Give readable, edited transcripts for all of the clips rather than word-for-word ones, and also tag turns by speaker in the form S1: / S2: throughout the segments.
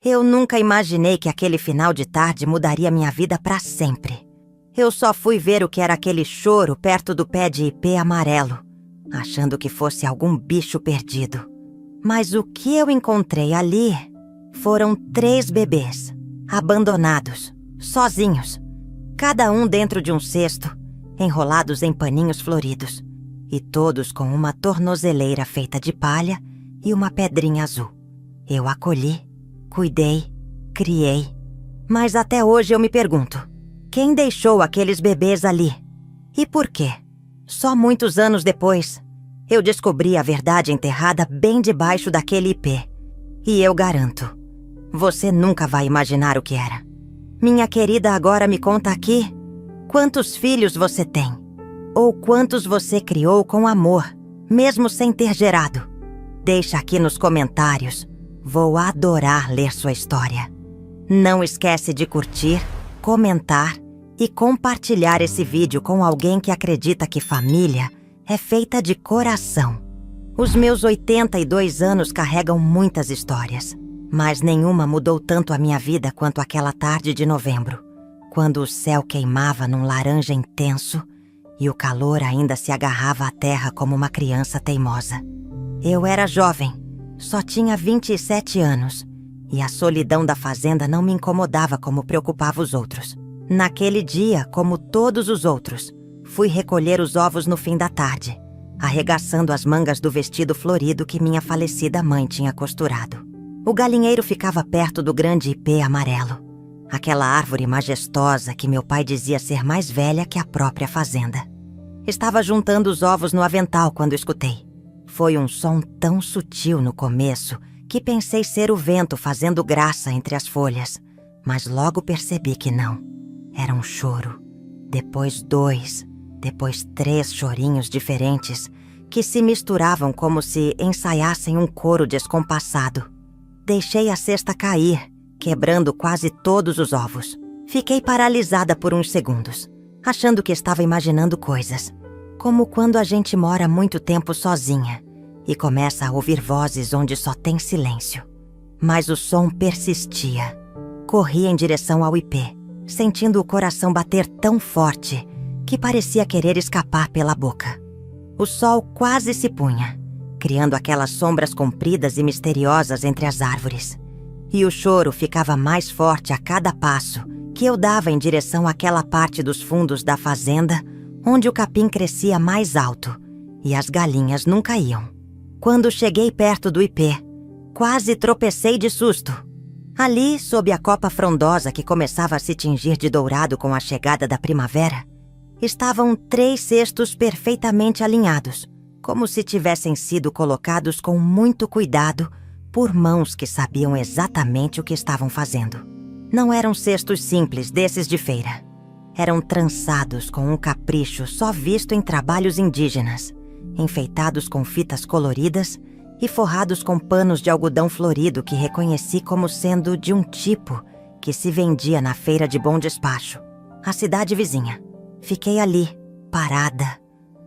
S1: Eu nunca imaginei que aquele final de tarde mudaria minha vida para sempre. Eu só fui ver o que era aquele choro perto do pé de ipê amarelo, achando que fosse algum bicho perdido. Mas o que eu encontrei ali foram 3 bebês, abandonados, sozinhos, cada um dentro de um cesto, enrolados em paninhos floridos, e todos com uma tornozeleira feita de palha e uma pedrinha azul. Eu acolhi, cuidei, criei. Mas até hoje eu me pergunto, quem deixou aqueles bebês ali? E por quê? Só muitos anos depois, eu descobri a verdade enterrada bem debaixo daquele ipê. E eu garanto, você nunca vai imaginar o que era. Minha querida agora me conta aqui, quantos filhos você tem? Ou quantos você criou com amor, mesmo sem ter gerado? Deixa aqui nos comentários. Vou adorar ler sua história. Não esquece de curtir, comentar e compartilhar esse vídeo com alguém que acredita que família é feita de coração. Os meus 82 anos carregam muitas histórias, mas nenhuma mudou tanto a minha vida quanto aquela tarde de novembro, quando o céu queimava num laranja intenso e o calor ainda se agarrava à terra como uma criança teimosa. Eu era jovem, só tinha 27 anos, e a solidão da fazenda não me incomodava como preocupava os outros. Naquele dia, como todos os outros, fui recolher os ovos no fim da tarde, arregaçando as mangas do vestido florido que minha falecida mãe tinha costurado. O galinheiro ficava perto do grande ipê amarelo, aquela árvore majestosa que meu pai dizia ser mais velha que a própria fazenda. Estava juntando os ovos no avental quando escutei. Foi um som tão sutil no começo que pensei ser o vento fazendo graça entre as folhas, mas logo percebi que não. Era um choro, depois 2, depois 3 chorinhos diferentes que se misturavam como se ensaiassem um coro descompassado. Deixei a cesta cair, quebrando quase todos os ovos. Fiquei paralisada por uns segundos, achando que estava imaginando coisas, como quando a gente mora muito tempo sozinha e começa a ouvir vozes onde só tem silêncio. Mas o som persistia. Corri em direção ao ipê, sentindo o coração bater tão forte que parecia querer escapar pela boca. O sol quase se punha, criando aquelas sombras compridas e misteriosas entre as árvores. E o choro ficava mais forte a cada passo que eu dava em direção àquela parte dos fundos da fazenda onde o capim crescia mais alto e as galinhas nunca iam. Quando cheguei perto do ipê, quase tropecei de susto. Ali, sob a copa frondosa que começava a se tingir de dourado com a chegada da primavera, estavam 3 cestos perfeitamente alinhados, como se tivessem sido colocados com muito cuidado por mãos que sabiam exatamente o que estavam fazendo. Não eram cestos simples desses de feira. Eram trançados com um capricho só visto em trabalhos indígenas, enfeitados com fitas coloridas e forrados com panos de algodão florido que reconheci como sendo de um tipo que se vendia na feira de Bom Despacho, a cidade vizinha. Fiquei ali, parada,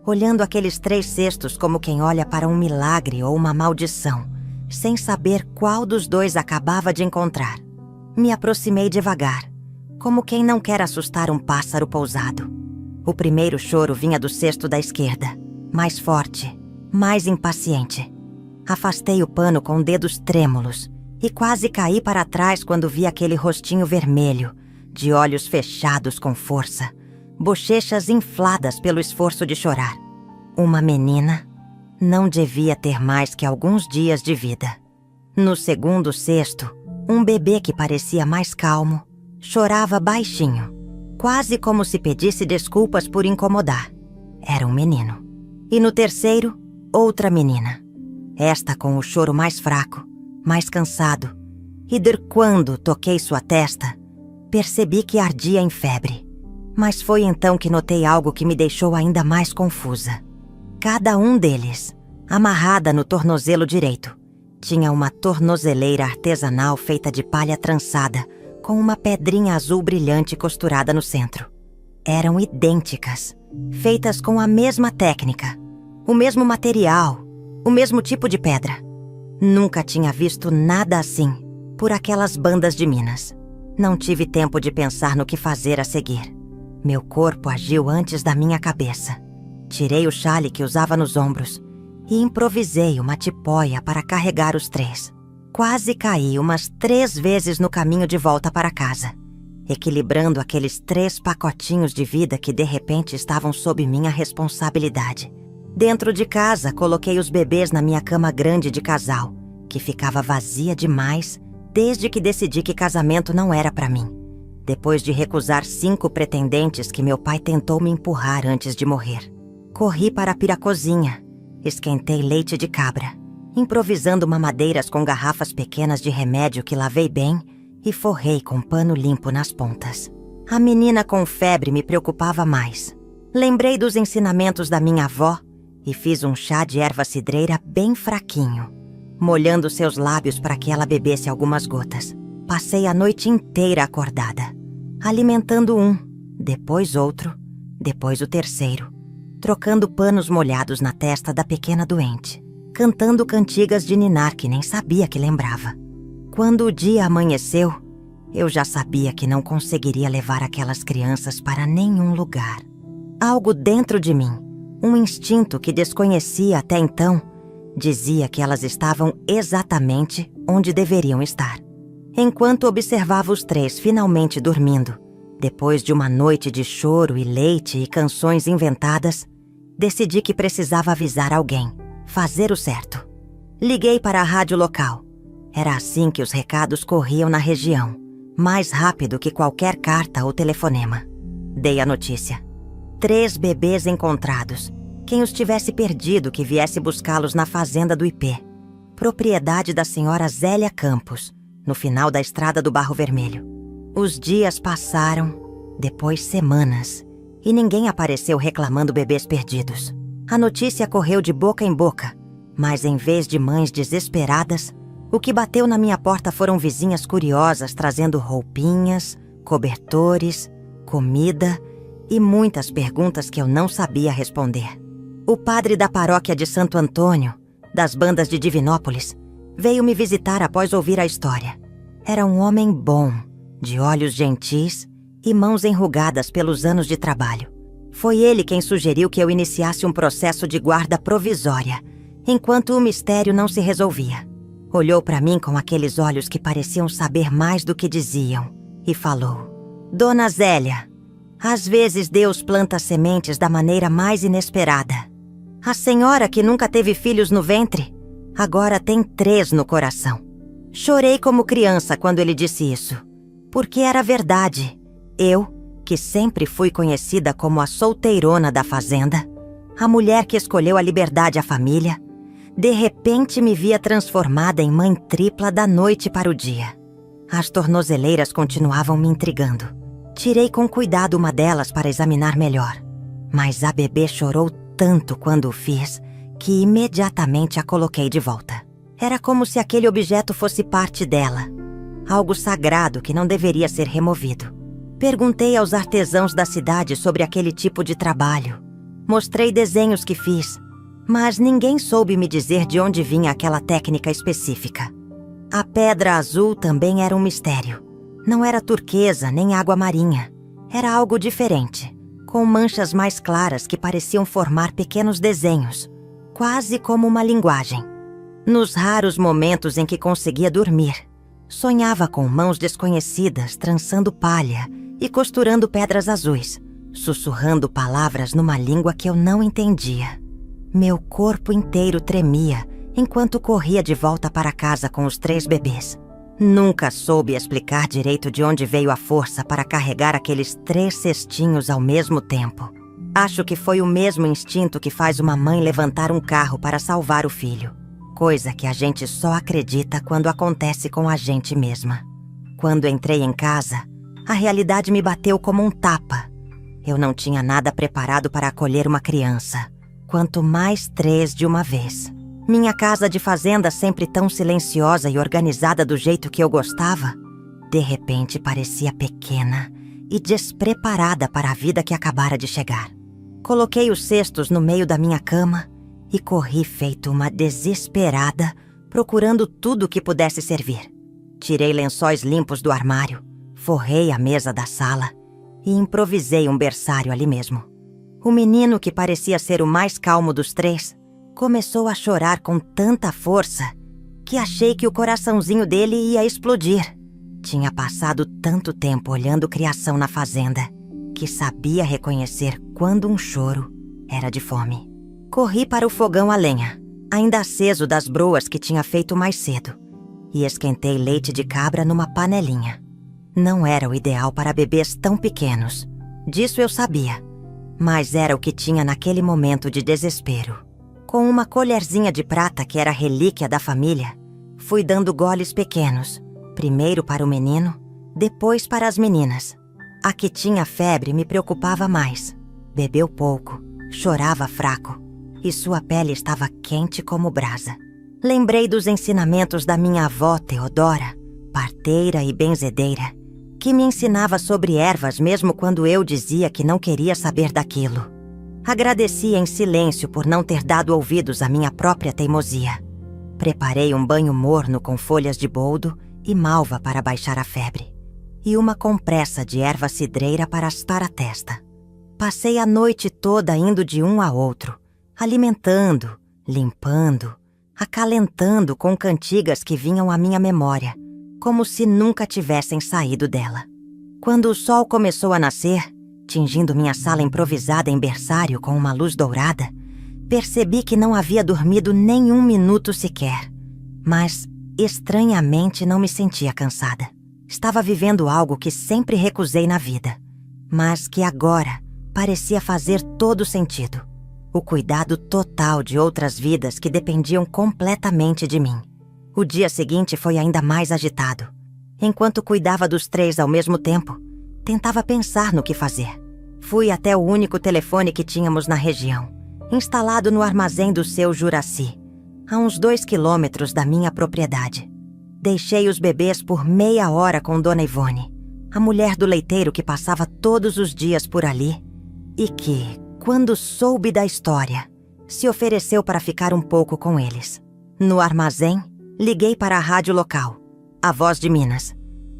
S1: olhando aqueles 3 cestos como quem olha para um milagre ou uma maldição, sem saber qual dos 2 acabava de encontrar. Me aproximei devagar, como quem não quer assustar um pássaro pousado. O primeiro choro vinha do cesto da esquerda, mais forte, mais impaciente. Afastei o pano com dedos trêmulos e quase caí para trás quando vi aquele rostinho vermelho, de olhos fechados com força, bochechas infladas pelo esforço de chorar. Uma menina não devia ter mais que alguns dias de vida. No segundo cesto, um bebê que parecia mais calmo chorava baixinho, quase como se pedisse desculpas por incomodar. Era um menino. E no terceiro, outra menina. Esta com o choro mais fraco, mais cansado. E quando toquei sua testa, percebi que ardia em febre. Mas foi então que notei algo que me deixou ainda mais confusa. Cada um deles, amarrada no tornozelo direito, tinha uma tornozeleira artesanal feita de palha trançada, com uma pedrinha azul brilhante costurada no centro. Eram idênticas, feitas com a mesma técnica, o mesmo material, o mesmo tipo de pedra. Nunca tinha visto nada assim, por aquelas bandas de Minas. Não tive tempo de pensar no que fazer a seguir. Meu corpo agiu antes da minha cabeça. Tirei o xale que usava nos ombros e improvisei uma tipóia para carregar os 3. Quase caí umas 3 vezes no caminho de volta para casa, equilibrando aqueles 3 pacotinhos de vida que de repente estavam sob minha responsabilidade. Dentro de casa, coloquei os bebês na minha cama grande de casal, que ficava vazia demais desde que decidi que casamento não era para mim. Depois de recusar 5 pretendentes que meu pai tentou me empurrar antes de morrer. Corri para a piracozinha, esquentei leite de cabra, improvisando mamadeiras com garrafas pequenas de remédio que lavei bem e forrei com pano limpo nas pontas. A menina com febre me preocupava mais. Lembrei dos ensinamentos da minha avó e fiz um chá de erva cidreira bem fraquinho, molhando seus lábios para que ela bebesse algumas gotas. Passei a noite inteira acordada, alimentando um, depois outro, depois o terceiro, trocando panos molhados na testa da pequena doente, cantando cantigas de ninar que nem sabia que lembrava. Quando o dia amanheceu, eu já sabia que não conseguiria levar aquelas crianças para nenhum lugar. Algo dentro de mim, um instinto que desconhecia até então, dizia que elas estavam exatamente onde deveriam estar. Enquanto observava os 3 finalmente dormindo, depois de uma noite de choro e leite e canções inventadas, decidi que precisava avisar alguém, fazer o certo. Liguei para a rádio local. Era assim que os recados corriam na região, mais rápido que qualquer carta ou telefonema. Dei a notícia. 3 bebês encontrados. Quem os tivesse perdido que viesse buscá-los na fazenda do IP, propriedade da senhora Zélia Campos, no final da estrada do Barro Vermelho. Os dias passaram, depois semanas, e ninguém apareceu reclamando bebês perdidos. A notícia correu de boca em boca, mas em vez de mães desesperadas, o que bateu na minha porta foram vizinhas curiosas trazendo roupinhas, cobertores, comida e muitas perguntas que eu não sabia responder. O padre da paróquia de Santo Antônio, das bandas de Divinópolis, veio me visitar após ouvir a história. Era um homem bom, de olhos gentis e mãos enrugadas pelos anos de trabalho. Foi ele quem sugeriu que eu iniciasse um processo de guarda provisória, enquanto o mistério não se resolvia. Olhou para mim com aqueles olhos que pareciam saber mais do que diziam e falou: Dona Zélia, às vezes Deus planta sementes da maneira mais inesperada. A senhora que nunca teve filhos no ventre, agora tem 3 no coração. Chorei como criança quando ele disse isso, porque era verdade. Eu, que sempre fui conhecida como a solteirona da fazenda, a mulher que escolheu a liberdade à família, de repente me via transformada em mãe tripla da noite para o dia. As tornozeleiras continuavam me intrigando. Tirei com cuidado uma delas para examinar melhor, mas a bebê chorou tanto quando o fiz que imediatamente a coloquei de volta. Era como se aquele objeto fosse parte dela, algo sagrado que não deveria ser removido. Perguntei aos artesãos da cidade sobre aquele tipo de trabalho. Mostrei desenhos que fiz, mas ninguém soube me dizer de onde vinha aquela técnica específica. A pedra azul também era um mistério. Não era turquesa nem água marinha. Era algo diferente, com manchas mais claras que pareciam formar pequenos desenhos, quase como uma linguagem. Nos raros momentos em que conseguia dormir, sonhava com mãos desconhecidas trançando palha e costurando pedras azuis, sussurrando palavras numa língua que eu não entendia. Meu corpo inteiro tremia enquanto corria de volta para casa com os 3 bebês. Nunca soube explicar direito de onde veio a força para carregar aqueles 3 cestinhos ao mesmo tempo. Acho que foi o mesmo instinto que faz uma mãe levantar um carro para salvar o filho, coisa que a gente só acredita quando acontece com a gente mesma. Quando entrei em casa, a realidade me bateu como um tapa. Eu não tinha nada preparado para acolher uma criança, quanto mais 3 de uma vez. Minha casa de fazenda, sempre tão silenciosa e organizada do jeito que eu gostava, de repente parecia pequena e despreparada para a vida que acabara de chegar. Coloquei os cestos no meio da minha cama e corri feito uma desesperada, procurando tudo que pudesse servir. tirei lençóis limpos do armário, forrei a mesa da sala e improvisei um berçário ali mesmo. O menino, que parecia ser o mais calmo dos três, começou a chorar com tanta força que achei que o coraçãozinho dele ia explodir. Tinha passado tanto tempo olhando criação na fazenda que sabia reconhecer quando um choro era de fome. Corri para o fogão a lenha, ainda aceso das broas que tinha feito mais cedo, e esquentei leite de cabra numa panelinha. Não era o ideal para bebês tão pequenos, disso eu sabia, mas era o que tinha naquele momento de desespero. Com uma colherzinha de prata que era relíquia da família, fui dando goles pequenos, primeiro para o menino, depois para as meninas. A que tinha febre me preocupava mais. Bebeu pouco, chorava fraco, e sua pele estava quente como brasa. Lembrei dos ensinamentos da minha avó Teodora, parteira e benzedeira, que me ensinava sobre ervas mesmo quando eu dizia que não queria saber daquilo. Agradeci em silêncio por não ter dado ouvidos à minha própria teimosia. Preparei um banho morno com folhas de boldo e malva para baixar a febre, e uma compressa de erva cidreira para aspar a testa. Passei a noite toda indo de um a outro, alimentando, limpando, acalentando com cantigas que vinham à minha memória, como se nunca tivessem saído dela. Quando o sol começou a nascer, tingindo minha sala improvisada em berçário com uma luz dourada, percebi que não havia dormido nem um minuto sequer, mas, estranhamente, não me sentia cansada. Estava vivendo algo que sempre recusei na vida, mas que agora parecia fazer todo sentido. O cuidado total de outras vidas que dependiam completamente de mim. O dia seguinte foi ainda mais agitado. Enquanto cuidava dos três ao mesmo tempo, tentava pensar no que fazer. Fui até o único telefone que tínhamos na região, instalado no armazém do seu Juraci, a uns 2 quilômetros da minha propriedade. Deixei os bebês por meia hora com Dona Ivone, a mulher do leiteiro que passava todos os dias por ali e que, quando soube da história, se ofereceu para ficar um pouco com eles. No armazém, liguei para a rádio local, a Voz de Minas,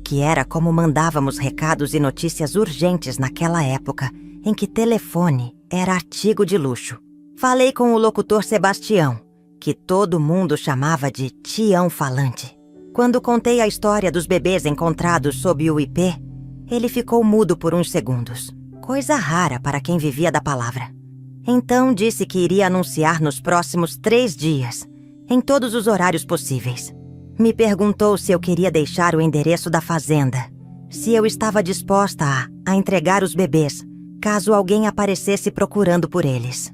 S1: que era como mandávamos recados e notícias urgentes naquela época em que telefone era artigo de luxo. Falei com o locutor Sebastião, que todo mundo chamava de Tião Falante. Quando contei a história dos bebês encontrados sob o IP, ele ficou mudo por uns segundos, coisa rara para quem vivia da palavra. Então disse que iria anunciar nos próximos 3 dias, em todos os horários possíveis. Me perguntou se eu queria deixar o endereço da fazenda, se eu estava disposta a entregar os bebês, caso alguém aparecesse procurando por eles.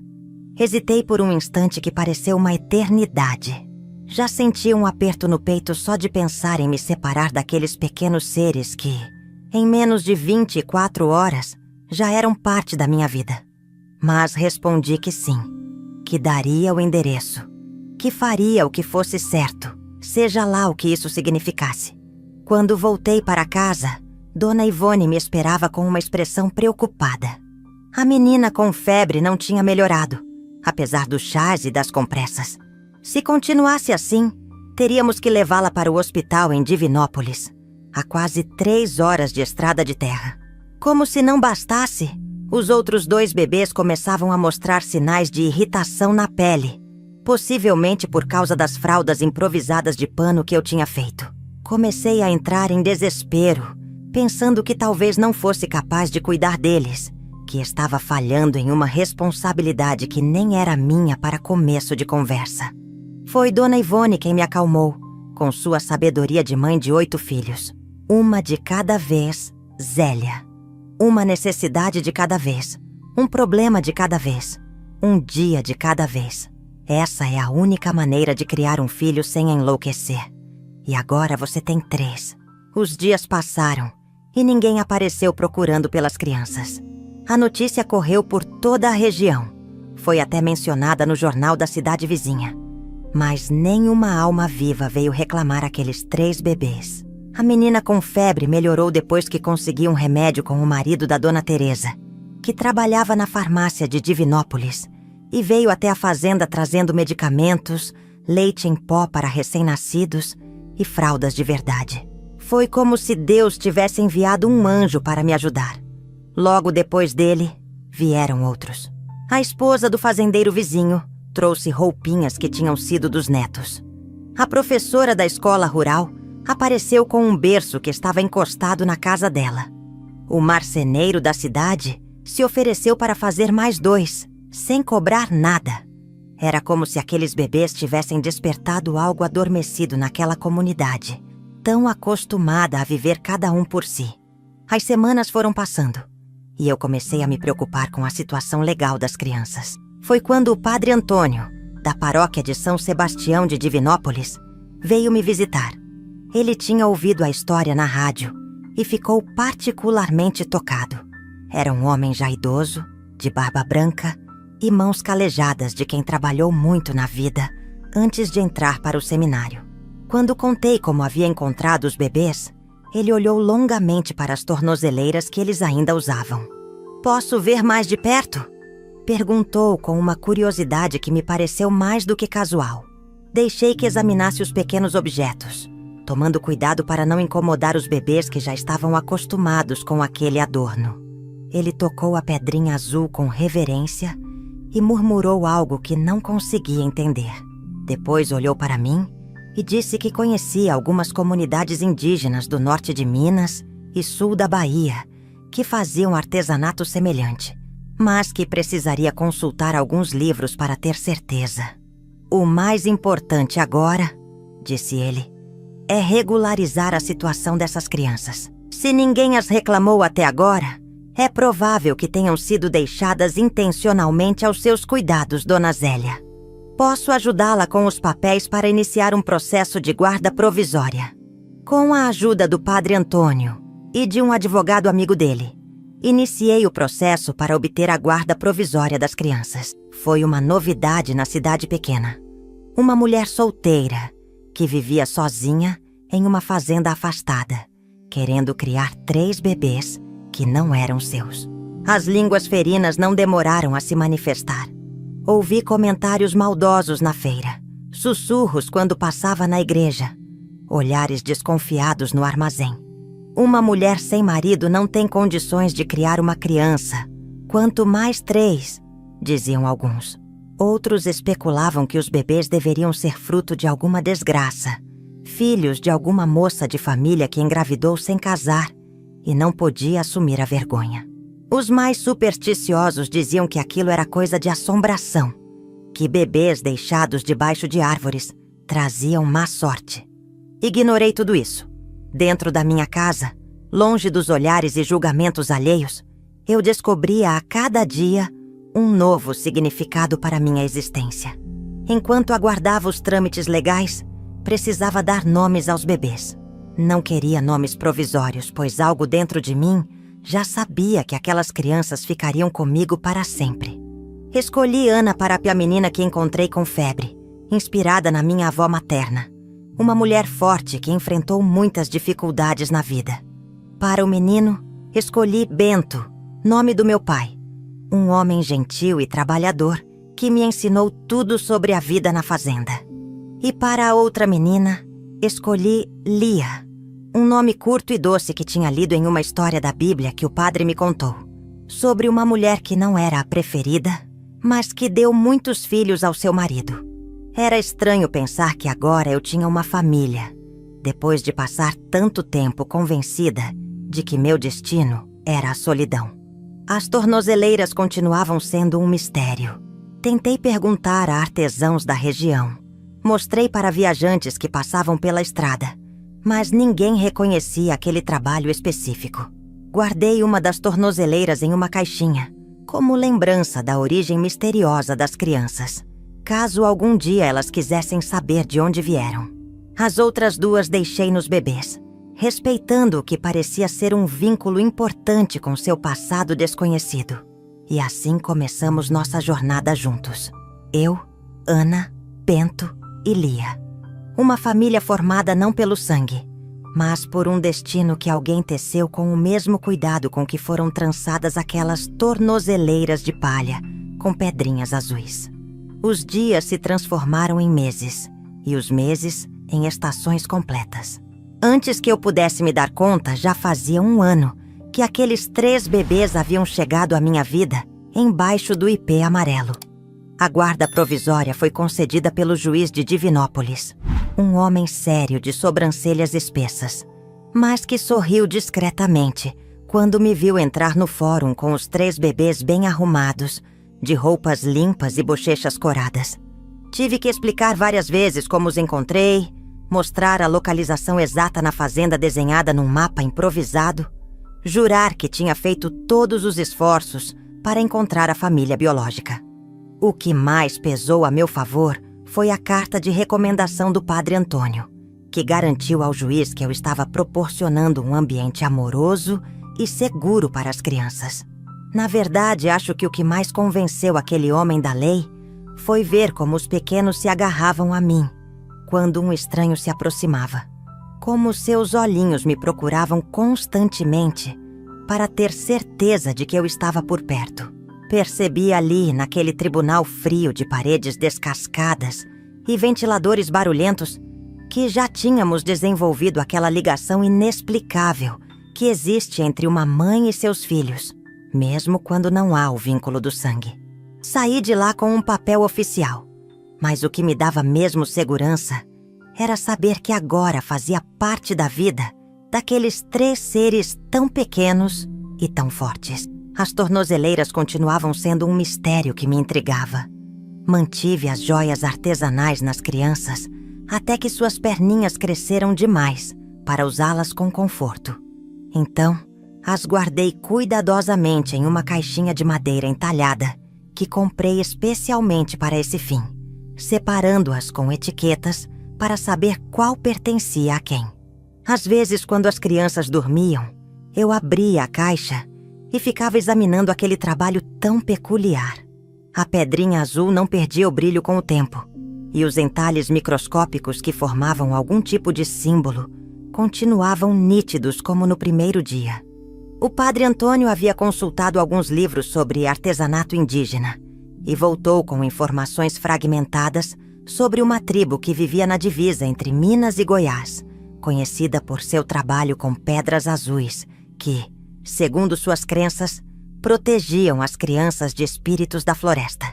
S1: Hesitei por um instante que pareceu uma eternidade. Já senti um aperto no peito só de pensar em me separar daqueles pequenos seres que, em menos de 24 horas, já eram parte da minha vida. Mas respondi que sim, que daria o endereço, que faria o que fosse certo, seja lá o que isso significasse. Quando voltei para casa, Dona Ivone me esperava com uma expressão preocupada. A menina com febre não tinha melhorado, apesar dos chás e das compressas. Se continuasse assim, teríamos que levá-la para o hospital em Divinópolis, a quase 3 horas de estrada de terra. Como se não bastasse, os outros 2 bebês começavam a mostrar sinais de irritação na pele, possivelmente por causa das fraldas improvisadas de pano que eu tinha feito. Comecei a entrar em desespero, pensando que talvez não fosse capaz de cuidar deles, que estava falhando em uma responsabilidade que nem era minha para começo de conversa. Foi Dona Ivone quem me acalmou, com sua sabedoria de mãe de 8 filhos. Uma de cada vez, Zélia. Uma necessidade de cada vez, um problema de cada vez, um dia de cada vez. Essa é a única maneira de criar um filho sem enlouquecer. E agora você tem 3. Os dias passaram e ninguém apareceu procurando pelas crianças. A notícia correu por toda a região. Foi até mencionada no jornal da cidade vizinha. Mas nenhuma alma viva veio reclamar aqueles 3 bebês. A menina com febre melhorou depois que conseguiu um remédio com o marido da Dona Teresa, que trabalhava na farmácia de Divinópolis, e veio até a fazenda trazendo medicamentos, leite em pó para recém-nascidos e fraldas de verdade. Foi como se Deus tivesse enviado um anjo para me ajudar. Logo depois dele, vieram outros. A esposa do fazendeiro vizinho trouxe roupinhas que tinham sido dos netos. A professora da escola rural apareceu com um berço que estava encostado na casa dela. O marceneiro da cidade se ofereceu para fazer mais 2, sem cobrar nada. Era como se aqueles bebês tivessem despertado algo adormecido naquela comunidade, tão acostumada a viver cada um por si. As semanas foram passando e eu comecei a me preocupar com a situação legal das crianças. Foi quando o padre Antônio, da paróquia de São Sebastião de Divinópolis, veio me visitar. Ele tinha ouvido a história na rádio e ficou particularmente tocado. Era um homem já idoso, de barba branca e mãos calejadas de quem trabalhou muito na vida antes de entrar para o seminário. Quando contei como havia encontrado os bebês, ele olhou longamente para as tornozeleiras que eles ainda usavam. "Posso ver mais de perto?" perguntou com uma curiosidade que me pareceu mais do que casual. Deixei que examinasse os pequenos objetos, tomando cuidado para não incomodar os bebês que já estavam acostumados com aquele adorno. Ele tocou a pedrinha azul com reverência e murmurou algo que não conseguia entender. Depois olhou para mim e disse que conhecia algumas comunidades indígenas do norte de Minas e sul da Bahia que faziam artesanato semelhante, mas que precisaria consultar alguns livros para ter certeza. "O mais importante agora", disse ele, "é regularizar a situação dessas crianças. Se ninguém as reclamou até agora, é provável que tenham sido deixadas intencionalmente aos seus cuidados, Dona Zélia. Posso ajudá-la com os papéis para iniciar um processo de guarda provisória." Com a ajuda do padre Antônio e de um advogado amigo dele, iniciei o processo para obter a guarda provisória das crianças. Foi uma novidade na cidade pequena. Uma mulher solteira que vivia sozinha em uma fazenda afastada, querendo criar 3 bebês que não eram seus. As línguas ferinas não demoraram a se manifestar. Ouvi comentários maldosos na feira, sussurros quando passava na igreja, olhares desconfiados no armazém. Uma mulher sem marido não tem condições de criar uma criança, quanto mais 3, diziam alguns. Outros especulavam que os bebês deveriam ser fruto de alguma desgraça, filhos de alguma moça de família que engravidou sem casar e não podia assumir a vergonha. Os mais supersticiosos diziam que aquilo era coisa de assombração, que bebês deixados debaixo de árvores traziam má sorte. Ignorei tudo isso. Dentro da minha casa, longe dos olhares e julgamentos alheios, eu descobria a cada dia um novo significado para minha existência. Enquanto aguardava os trâmites legais, precisava dar nomes aos bebês. Não queria nomes provisórios, pois algo dentro de mim já sabia que aquelas crianças ficariam comigo para sempre. Escolhi Ana para a menina que encontrei com febre, inspirada na minha avó materna, uma mulher forte que enfrentou muitas dificuldades na vida. Para o menino, escolhi Bento, nome do meu pai, um homem gentil e trabalhador que me ensinou tudo sobre a vida na fazenda. E para a outra menina, escolhi Lia, um nome curto e doce que tinha lido em uma história da Bíblia que o padre me contou, sobre uma mulher que não era a preferida, mas que deu muitos filhos ao seu marido. Era estranho pensar que agora eu tinha uma família, depois de passar tanto tempo convencida de que meu destino era a solidão. As tornozeleiras continuavam sendo um mistério. Tentei perguntar a artesãos da região. Mostrei para viajantes que passavam pela estrada, mas ninguém reconhecia aquele trabalho específico. Guardei uma das tornozeleiras em uma caixinha, como lembrança da origem misteriosa das crianças, caso algum dia elas quisessem saber de onde vieram. As outras 2 deixei nos bebês, respeitando o que parecia ser um vínculo importante com seu passado desconhecido. E assim começamos nossa jornada juntos. Eu, Ana, Bento e Lia. Uma família formada não pelo sangue, mas por um destino que alguém teceu com o mesmo cuidado com que foram trançadas aquelas tornozeleiras de palha com pedrinhas azuis. Os dias se transformaram em meses e os meses em estações completas. Antes que eu pudesse me dar conta, já fazia 1 ano que aqueles 3 bebês haviam chegado à minha vida embaixo do ipê amarelo. A guarda provisória foi concedida pelo juiz de Divinópolis, um homem sério de sobrancelhas espessas, mas que sorriu discretamente quando me viu entrar no fórum com os 3 bebês bem arrumados, de roupas limpas e bochechas coradas. Tive que explicar várias vezes como os encontrei, mostrar a localização exata na fazenda desenhada num mapa improvisado, jurar que tinha feito todos os esforços para encontrar a família biológica. O que mais pesou a meu favor foi a carta de recomendação do padre Antônio, que garantiu ao juiz que eu estava proporcionando um ambiente amoroso e seguro para as crianças. Na verdade, acho que o que mais convenceu aquele homem da lei foi ver como os pequenos se agarravam a mim quando um estranho se aproximava, como seus olhinhos me procuravam constantemente para ter certeza de que eu estava por perto. Percebi ali, naquele tribunal frio de paredes descascadas e ventiladores barulhentos, que já tínhamos desenvolvido aquela ligação inexplicável que existe entre uma mãe e seus filhos, mesmo quando não há o vínculo do sangue. Saí de lá com um papel oficial, mas o que me dava mesmo segurança era saber que agora fazia parte da vida daqueles 3 seres tão pequenos e tão fortes. As tornozeleiras continuavam sendo um mistério que me intrigava. Mantive as joias artesanais nas crianças até que suas perninhas cresceram demais para usá-las com conforto. Então, as guardei cuidadosamente em uma caixinha de madeira entalhada que comprei especialmente para esse fim, separando-as com etiquetas para saber qual pertencia a quem. Às vezes, quando as crianças dormiam, eu abria a caixa e ficava examinando aquele trabalho tão peculiar. A pedrinha azul não perdia o brilho com o tempo, e os entalhes microscópicos que formavam algum tipo de símbolo continuavam nítidos como no primeiro dia. O padre Antônio havia consultado alguns livros sobre artesanato indígena e voltou com informações fragmentadas sobre uma tribo que vivia na divisa entre Minas e Goiás, conhecida por seu trabalho com pedras azuis que, segundo suas crenças, protegiam as crianças de espíritos da floresta.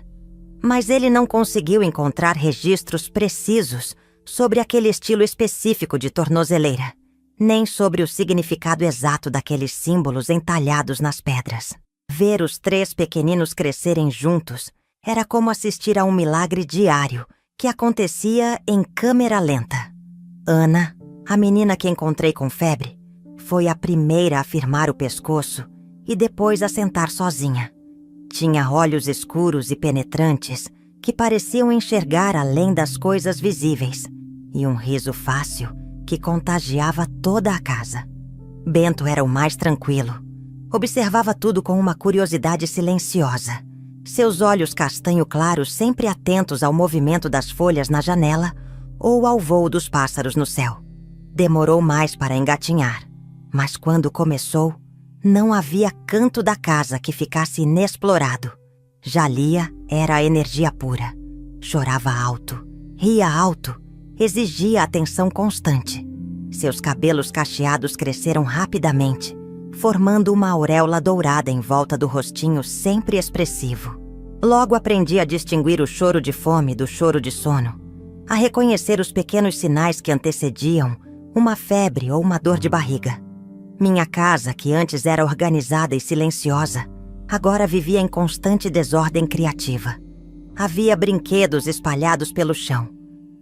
S1: Mas ele não conseguiu encontrar registros precisos sobre aquele estilo específico de tornozeleira, nem sobre o significado exato daqueles símbolos entalhados nas pedras. Ver os 3 pequeninos crescerem juntos era como assistir a um milagre diário que acontecia em câmera lenta. Ana, a menina que encontrei com febre, foi a primeira a firmar o pescoço e depois a sentar sozinha. Tinha olhos escuros e penetrantes que pareciam enxergar além das coisas visíveis e um riso fácil que contagiava toda a casa. Bento era o mais tranquilo. Observava tudo com uma curiosidade silenciosa, seus olhos castanho claros sempre atentos ao movimento das folhas na janela ou ao voo dos pássaros no céu. Demorou mais para engatinhar, mas quando começou, não havia canto da casa que ficasse inexplorado. Jalia era a energia pura. Chorava alto, ria alto, exigia atenção constante. Seus cabelos cacheados cresceram rapidamente, formando uma auréola dourada em volta do rostinho sempre expressivo. Logo aprendi a distinguir o choro de fome do choro de sono, a reconhecer os pequenos sinais que antecediam uma febre ou uma dor de barriga. Minha casa, que antes era organizada e silenciosa, agora vivia em constante desordem criativa. Havia brinquedos espalhados pelo chão,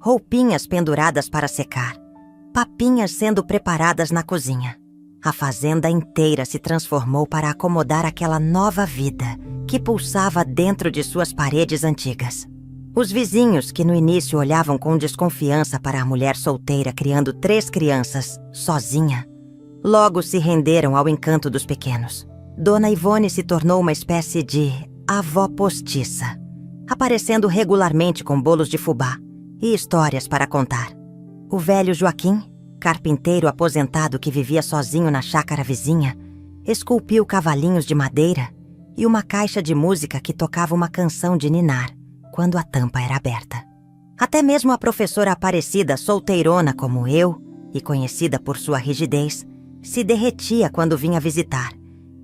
S1: roupinhas penduradas para secar, papinhas sendo preparadas na cozinha. A fazenda inteira se transformou para acomodar aquela nova vida que pulsava dentro de suas paredes antigas. Os vizinhos, que no início olhavam com desconfiança para a mulher solteira criando 3 crianças, sozinha, logo se renderam ao encanto dos pequenos. Dona Ivone se tornou uma espécie de avó postiça, aparecendo regularmente com bolos de fubá e histórias para contar. O velho Joaquim, carpinteiro aposentado que vivia sozinho na chácara vizinha, esculpiu cavalinhos de madeira e uma caixa de música que tocava uma canção de ninar quando a tampa era aberta. Até mesmo a professora Aparecida, solteirona como eu, e conhecida por sua rigidez, se derretia quando vinha visitar,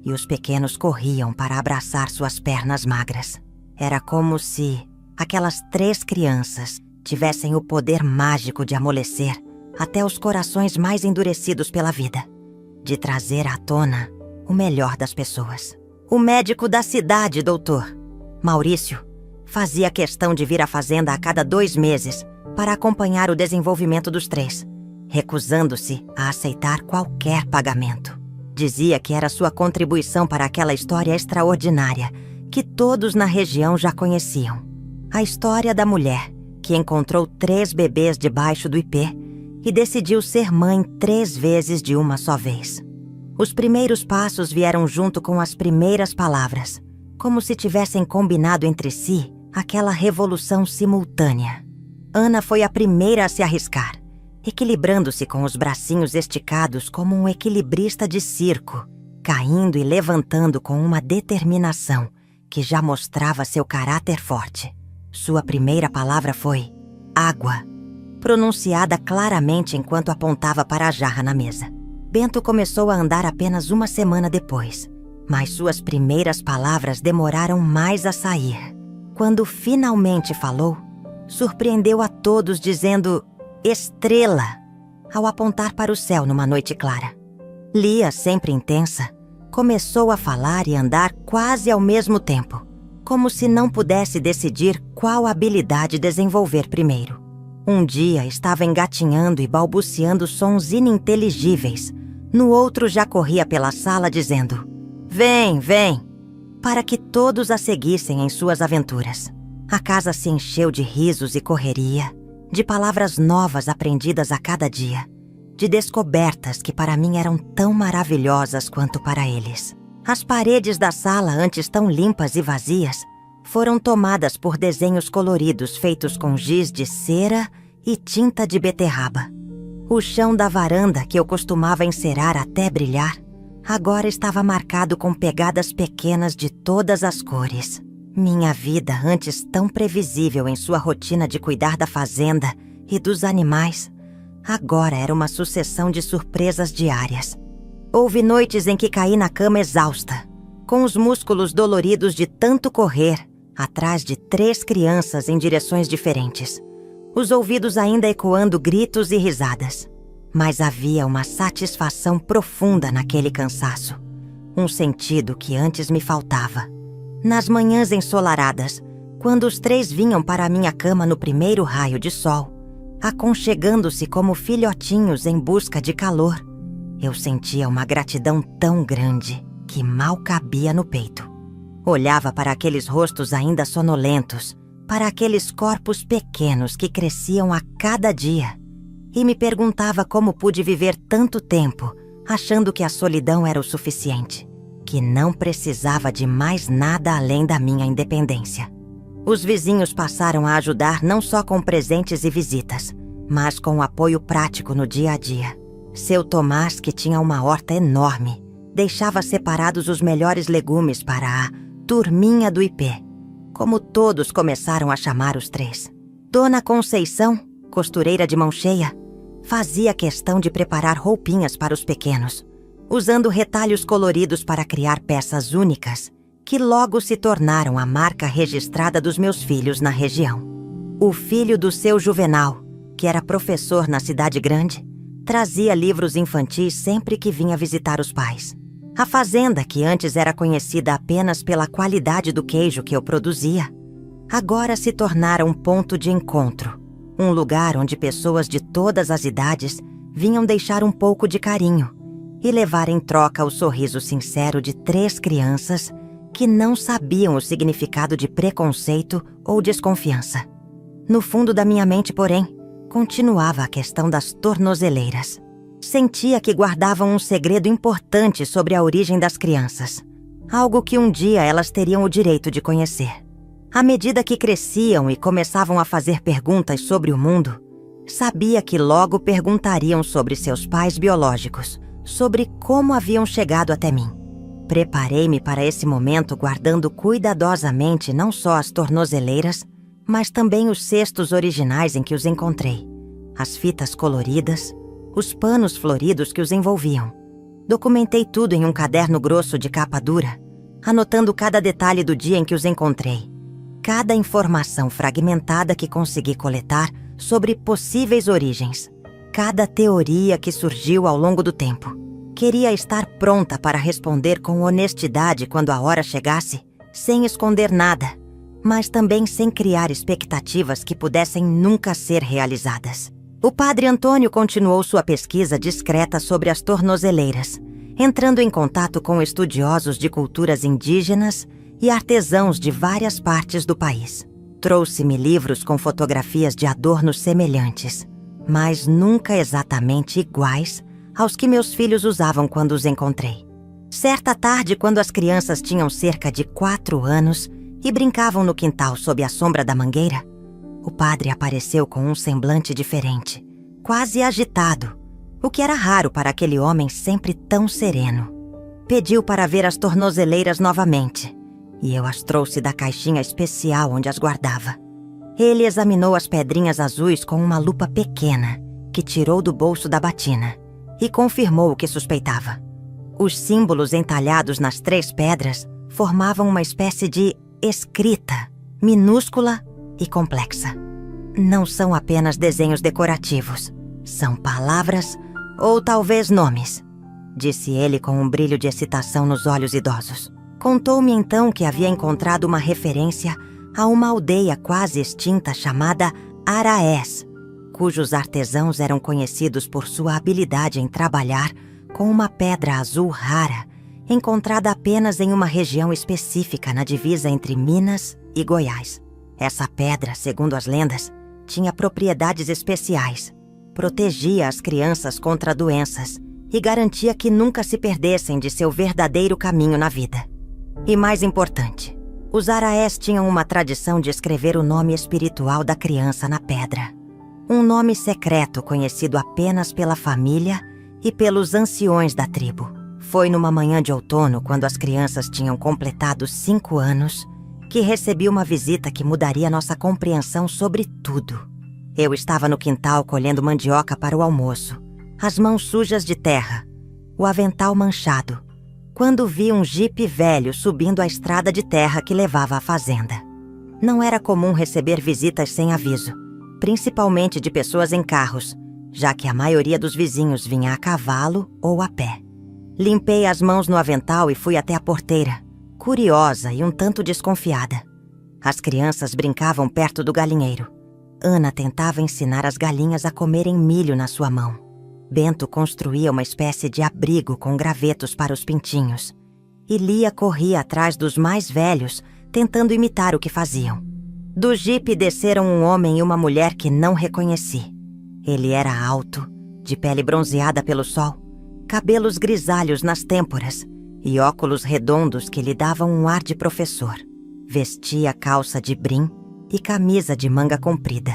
S1: e os pequenos corriam para abraçar suas pernas magras. Era como se aquelas 3 crianças tivessem o poder mágico de amolecer até os corações mais endurecidos pela vida, de trazer à tona o melhor das pessoas. O médico da cidade, doutor, Maurício, fazia questão de vir à fazenda a cada 2 meses para acompanhar o desenvolvimento dos 3, recusando-se a aceitar qualquer pagamento. Dizia que era sua contribuição para aquela história extraordinária que todos na região já conheciam. A história da mulher que encontrou 3 bebês debaixo do ipê e decidiu ser mãe 3 vezes de uma só vez. Os primeiros passos vieram junto com as primeiras palavras, como se tivessem combinado entre si aquela revolução simultânea. Ana foi a primeira a se arriscar, equilibrando-se com os bracinhos esticados como um equilibrista de circo, caindo e levantando com uma determinação que já mostrava seu caráter forte. Sua primeira palavra foi água, pronunciada claramente enquanto apontava para a jarra na mesa. Bento começou a andar apenas uma semana depois, mas suas primeiras palavras demoraram mais a sair. Quando finalmente falou, surpreendeu a todos dizendo estrela, ao apontar para o céu numa noite clara. Lia, sempre intensa, começou a falar e andar quase ao mesmo tempo, como se não pudesse decidir qual habilidade desenvolver primeiro. Um dia estava engatinhando e balbuciando sons ininteligíveis. No outro já corria pela sala dizendo "Vem, vem", para que todos a seguissem em suas aventuras. A casa se encheu de risos e correria, de palavras novas aprendidas a cada dia, de descobertas que para mim eram tão maravilhosas quanto para eles. As paredes da sala, antes tão limpas e vazias, foram tomadas por desenhos coloridos feitos com giz de cera e tinta de beterraba. O chão da varanda, que eu costumava encerar até brilhar, agora estava marcado com pegadas pequenas de todas as cores. Minha vida, antes tão previsível em sua rotina de cuidar da fazenda e dos animais, agora era uma sucessão de surpresas diárias. Houve noites em que caí na cama exausta, com os músculos doloridos de tanto correr, atrás de 3 crianças em direções diferentes, os ouvidos ainda ecoando gritos e risadas. Mas havia uma satisfação profunda naquele cansaço, um sentido que antes me faltava. Nas manhãs ensolaradas, quando os 3 vinham para a minha cama no primeiro raio de sol, aconchegando-se como filhotinhos em busca de calor, eu sentia uma gratidão tão grande que mal cabia no peito. Olhava para aqueles rostos ainda sonolentos, para aqueles corpos pequenos que cresciam a cada dia, e me perguntava como pude viver tanto tempo achando que a solidão era o suficiente, que não precisava de mais nada além da minha independência. Os vizinhos passaram a ajudar não só com presentes e visitas, mas com o apoio prático no dia a dia. Seu Tomás, que tinha uma horta enorme, deixava separados os melhores legumes para a turminha do ipê, como todos começaram a chamar os 3. Dona Conceição, costureira de mão cheia, fazia questão de preparar roupinhas para os pequenos, usando retalhos coloridos para criar peças únicas, que logo se tornaram a marca registrada dos meus filhos na região. O filho do seu Juvenal, que era professor na cidade grande, trazia livros infantis sempre que vinha visitar os pais. A fazenda, que antes era conhecida apenas pela qualidade do queijo que eu produzia, agora se tornara um ponto de encontro, um lugar onde pessoas de todas as idades vinham deixar um pouco de carinho e levar em troca o sorriso sincero de 3 crianças que não sabiam o significado de preconceito ou desconfiança. No fundo da minha mente, porém, continuava a questão das tornozeleiras. Sentia que guardavam um segredo importante sobre a origem das crianças, algo que um dia elas teriam o direito de conhecer. À medida que cresciam e começavam a fazer perguntas sobre o mundo, sabia que logo perguntariam sobre seus pais biológicos, sobre como haviam chegado até mim. Preparei-me para esse momento guardando cuidadosamente não só as tornozeleiras, mas também os cestos originais em que os encontrei, as fitas coloridas, os panos floridos que os envolviam. Documentei tudo em um caderno grosso de capa dura, anotando cada detalhe do dia em que os encontrei. Cada informação fragmentada que consegui coletar sobre possíveis origens. Cada teoria que surgiu ao longo do tempo. Queria estar pronta para responder com honestidade quando a hora chegasse, sem esconder nada, mas também sem criar expectativas que pudessem nunca ser realizadas. O padre Antônio continuou sua pesquisa discreta sobre as tornozeleiras, entrando em contato com estudiosos de culturas indígenas e artesãos de várias partes do país. Trouxe-me livros com fotografias de adornos semelhantes, mas nunca exatamente iguais aos que meus filhos usavam quando os encontrei. Certa tarde, quando as crianças tinham cerca de 4 anos e brincavam no quintal sob a sombra da mangueira, o padre apareceu com um semblante diferente, quase agitado, o que era raro para aquele homem sempre tão sereno. Pediu para ver as tornozeleiras novamente, e eu as trouxe da caixinha especial onde as guardava. Ele examinou as pedrinhas azuis com uma lupa pequena, que tirou do bolso da batina, e confirmou o que suspeitava. Os símbolos entalhados nas 3 pedras formavam uma espécie de escrita, minúscula e complexa. Não são apenas desenhos decorativos, são palavras ou talvez nomes, disse ele com um brilho de excitação nos olhos idosos. Contou-me então que havia encontrado uma referência a uma aldeia quase extinta chamada Araés, cujos artesãos eram conhecidos por sua habilidade em trabalhar com uma pedra azul rara, encontrada apenas em uma região específica na divisa entre Minas e Goiás. Essa pedra, segundo as lendas, tinha propriedades especiais, protegia as crianças contra doenças e garantia que nunca se perdessem de seu verdadeiro caminho na vida. E mais importante, os Araés tinham uma tradição de escrever o nome espiritual da criança na pedra. Um nome secreto conhecido apenas pela família e pelos anciões da tribo. Foi numa manhã de outono, quando as crianças tinham completado 5 anos, que recebi uma visita que mudaria nossa compreensão sobre tudo. Eu estava no quintal colhendo mandioca para o almoço, as mãos sujas de terra, o avental manchado, quando vi um jipe velho subindo a estrada de terra que levava à fazenda. Não era comum receber visitas sem aviso, principalmente de pessoas em carros, já que a maioria dos vizinhos vinha a cavalo ou a pé. Limpei as mãos no avental e fui até a porteira, curiosa e um tanto desconfiada. As crianças brincavam perto do galinheiro. Ana tentava ensinar as galinhas a comerem milho na sua mão. Bento construía uma espécie de abrigo com gravetos para os pintinhos. E Lia corria atrás dos mais velhos, tentando imitar o que faziam. Do jipe desceram um homem e uma mulher que não reconheci. Ele era alto, de pele bronzeada pelo sol, cabelos grisalhos nas têmporas e óculos redondos que lhe davam um ar de professor. Vestia calça de brim e camisa de manga comprida,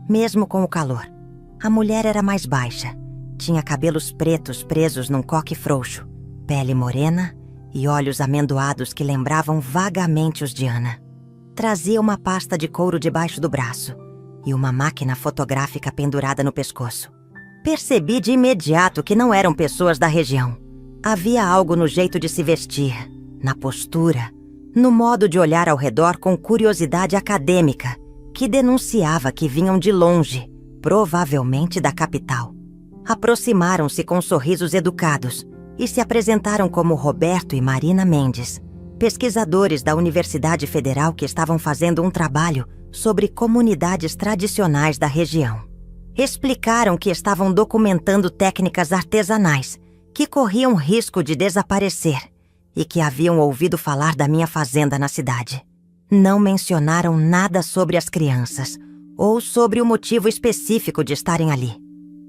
S1: mesmo com o calor. A mulher era mais baixa, tinha cabelos pretos presos num coque frouxo, pele morena e olhos amendoados que lembravam vagamente os de Ana. Trazia uma pasta de couro debaixo do braço e uma máquina fotográfica pendurada no pescoço. Percebi de imediato que não eram pessoas da região. Havia algo no jeito de se vestir, na postura, no modo de olhar ao redor com curiosidade acadêmica, que denunciava que vinham de longe, provavelmente da capital. Aproximaram-se com sorrisos educados e se apresentaram como Roberto e Marina Mendes, pesquisadores da Universidade Federal que estavam fazendo um trabalho sobre comunidades tradicionais da região. Explicaram que estavam documentando técnicas artesanais que corriam risco de desaparecer e que haviam ouvido falar da minha fazenda na cidade. Não mencionaram nada sobre as crianças ou sobre o motivo específico de estarem ali.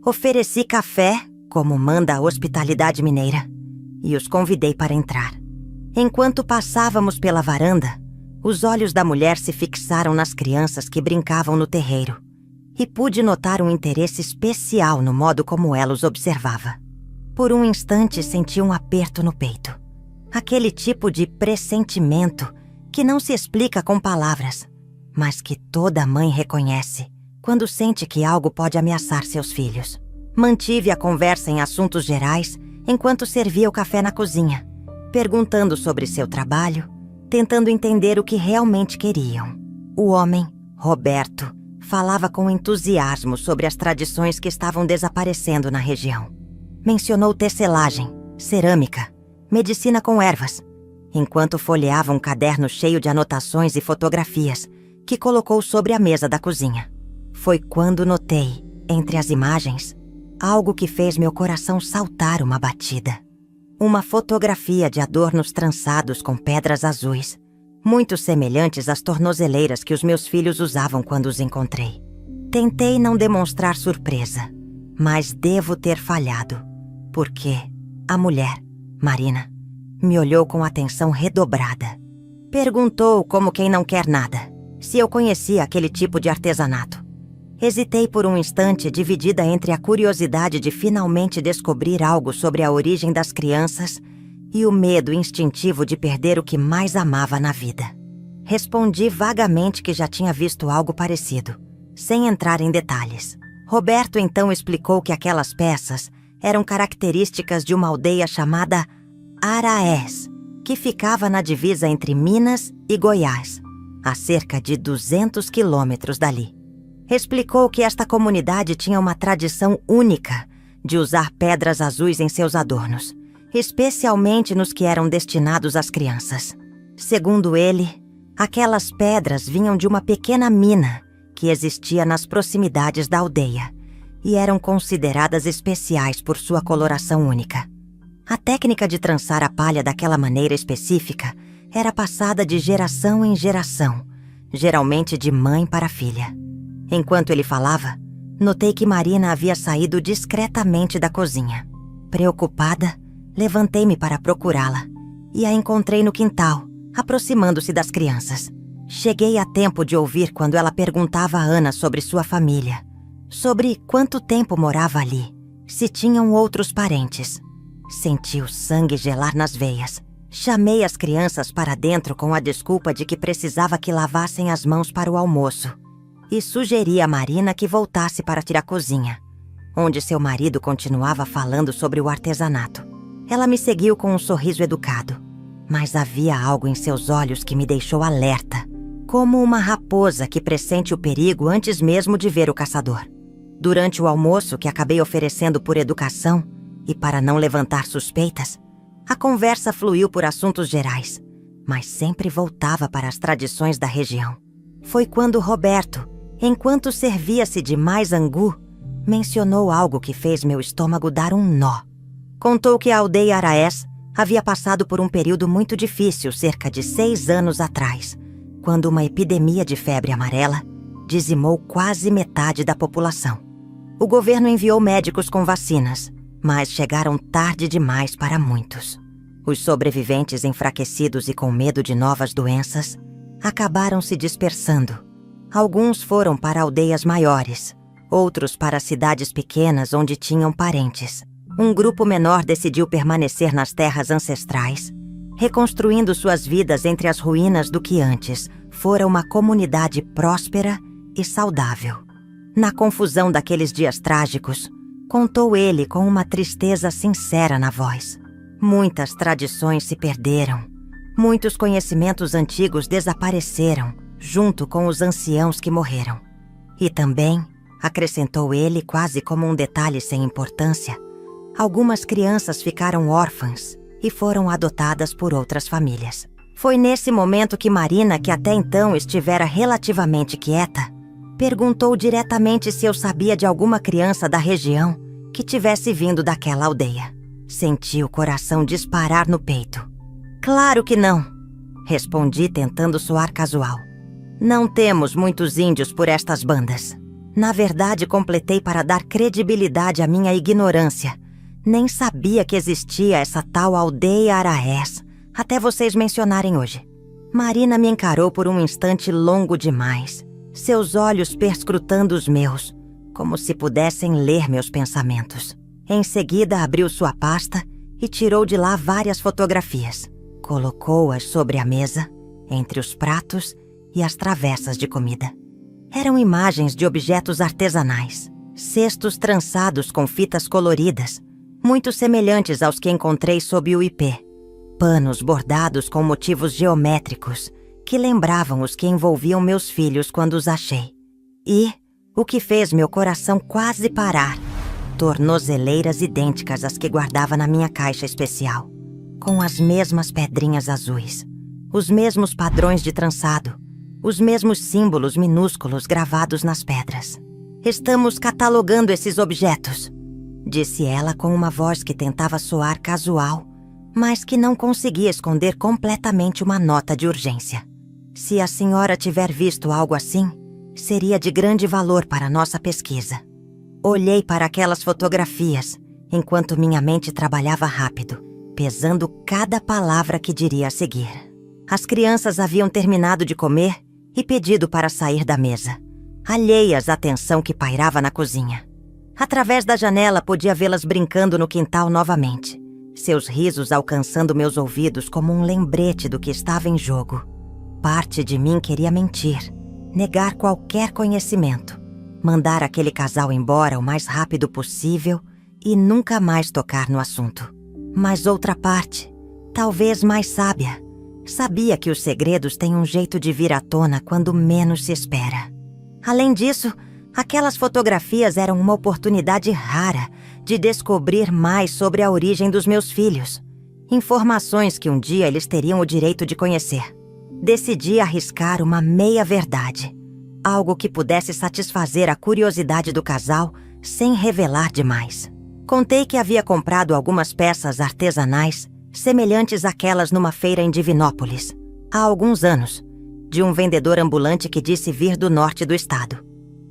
S1: Ofereci café, como manda a hospitalidade mineira, e os convidei para entrar. Enquanto passávamos pela varanda, os olhos da mulher se fixaram nas crianças que brincavam no terreiro, e pude notar um interesse especial no modo como ela os observava. Por um instante senti um aperto no peito. Aquele tipo de pressentimento que não se explica com palavras, mas que toda mãe reconhece quando sente que algo pode ameaçar seus filhos. Mantive a conversa em assuntos gerais enquanto servia o café na cozinha, perguntando sobre seu trabalho, tentando entender o que realmente queriam. O homem, Roberto, falava com entusiasmo sobre as tradições que estavam desaparecendo na região. Mencionou tecelagem, cerâmica, medicina com ervas, enquanto folheava um caderno cheio de anotações e fotografias que colocou sobre a mesa da cozinha. Foi quando notei, entre as imagens, algo que fez meu coração saltar uma batida. Uma fotografia de adornos trançados com pedras azuis, muito semelhantes às tornozeleiras que os meus filhos usavam quando os encontrei. Tentei não demonstrar surpresa, mas devo ter falhado, porque a mulher, Marina, me olhou com atenção redobrada. Perguntou, como quem não quer nada, se eu conhecia aquele tipo de artesanato. Hesitei por um instante, dividida entre a curiosidade de finalmente descobrir algo sobre a origem das crianças e o medo instintivo de perder o que mais amava na vida. Respondi vagamente que já tinha visto algo parecido, sem entrar em detalhes. Roberto então explicou que aquelas peças eram características de uma aldeia chamada Araés, que ficava na divisa entre Minas e Goiás, a cerca de 200 quilômetros dali. Explicou que esta comunidade tinha uma tradição única de usar pedras azuis em seus adornos, especialmente nos que eram destinados às crianças. Segundo ele, aquelas pedras vinham de uma pequena mina que existia nas proximidades da aldeia e eram consideradas especiais por sua coloração única. A técnica de trançar a palha daquela maneira específica era passada de geração em geração, geralmente de mãe para filha. Enquanto ele falava, notei que Marina havia saído discretamente da cozinha. Preocupada, levantei-me para procurá-la e a encontrei no quintal, aproximando-se das crianças. Cheguei a tempo de ouvir quando ela perguntava a Ana sobre sua família, sobre quanto tempo morava ali, se tinham outros parentes. Senti o sangue gelar nas veias. Chamei as crianças para dentro com a desculpa de que precisava que lavassem as mãos para o almoço e sugeri a Marina que voltasse para ir à cozinha, onde seu marido continuava falando sobre o artesanato. Ela me seguiu com um sorriso educado, mas havia algo em seus olhos que me deixou alerta, como uma raposa que pressente o perigo antes mesmo de ver o caçador. Durante o almoço, que acabei oferecendo por educação e para não levantar suspeitas, a conversa fluiu por assuntos gerais, mas sempre voltava para as tradições da região. Foi quando Roberto, enquanto servia-se de mais angu, mencionou algo que fez meu estômago dar um nó. Contou que a aldeia Araés havia passado por um período muito difícil cerca de 6 anos atrás, quando uma epidemia de febre amarela dizimou quase metade da população. O governo enviou médicos com vacinas, mas chegaram tarde demais para muitos. Os sobreviventes, enfraquecidos e com medo de novas doenças, acabaram se dispersando. Alguns foram para aldeias maiores, outros para cidades pequenas onde tinham parentes. Um grupo menor decidiu permanecer nas terras ancestrais, reconstruindo suas vidas entre as ruínas do que antes fora uma comunidade próspera e saudável. Na confusão daqueles dias trágicos, contou ele com uma tristeza sincera na voz. Muitas tradições se perderam, muitos conhecimentos antigos desapareceram, junto com os anciãos que morreram. E também, acrescentou ele quase como um detalhe sem importância, algumas crianças ficaram órfãs e foram adotadas por outras famílias. Foi nesse momento que Marina, que até então estivera relativamente quieta, perguntou diretamente se eu sabia de alguma criança da região que tivesse vindo daquela aldeia. Senti o coração disparar no peito. Claro que não, respondi tentando soar casual. Não temos muitos índios por estas bandas. Na verdade, completei para dar credibilidade à minha ignorância. Nem sabia que existia essa tal aldeia Araés, até vocês mencionarem hoje. Marina me encarou por um instante longo demais, seus olhos perscrutando os meus, como se pudessem ler meus pensamentos. Em seguida, abriu sua pasta e tirou de lá várias fotografias. Colocou-as sobre a mesa, entre os pratos e as travessas de comida. Eram imagens de objetos artesanais, Cestos trançados com fitas coloridas, muito semelhantes aos que encontrei sob o ipê. Panos bordados com motivos geométricos, que lembravam os que envolviam meus filhos quando os achei. E, o que fez meu coração quase parar, tornozeleiras idênticas às que guardava na minha caixa especial, com as mesmas pedrinhas azuis, os mesmos padrões de trançado, os mesmos símbolos minúsculos gravados nas pedras. Estamos catalogando esses objetos, disse ela com uma voz que tentava soar casual, mas que não conseguia esconder completamente uma nota de urgência. Se a senhora tiver visto algo assim, seria de grande valor para nossa pesquisa. Olhei para aquelas fotografias, enquanto minha mente trabalhava rápido, pesando cada palavra que diria a seguir. As crianças haviam terminado de comer e pedido para sair da mesa, alheias à tensão que pairava na cozinha. Através da janela podia vê-las brincando no quintal novamente, seus risos alcançando meus ouvidos como um lembrete do que estava em jogo. Parte de mim queria mentir, negar qualquer conhecimento, mandar aquele casal embora o mais rápido possível e nunca mais tocar no assunto. Mas outra parte, talvez mais sábia, sabia que os segredos têm um jeito de vir à tona quando menos se espera. Além disso, aquelas fotografias eram uma oportunidade rara de descobrir mais sobre a origem dos meus filhos, informações que um dia eles teriam o direito de conhecer. Decidi arriscar uma meia-verdade, algo que pudesse satisfazer a curiosidade do casal sem revelar demais. Contei que havia comprado algumas peças artesanais semelhantes àquelas numa feira em Divinópolis, há alguns anos, de um vendedor ambulante que disse vir do norte do estado.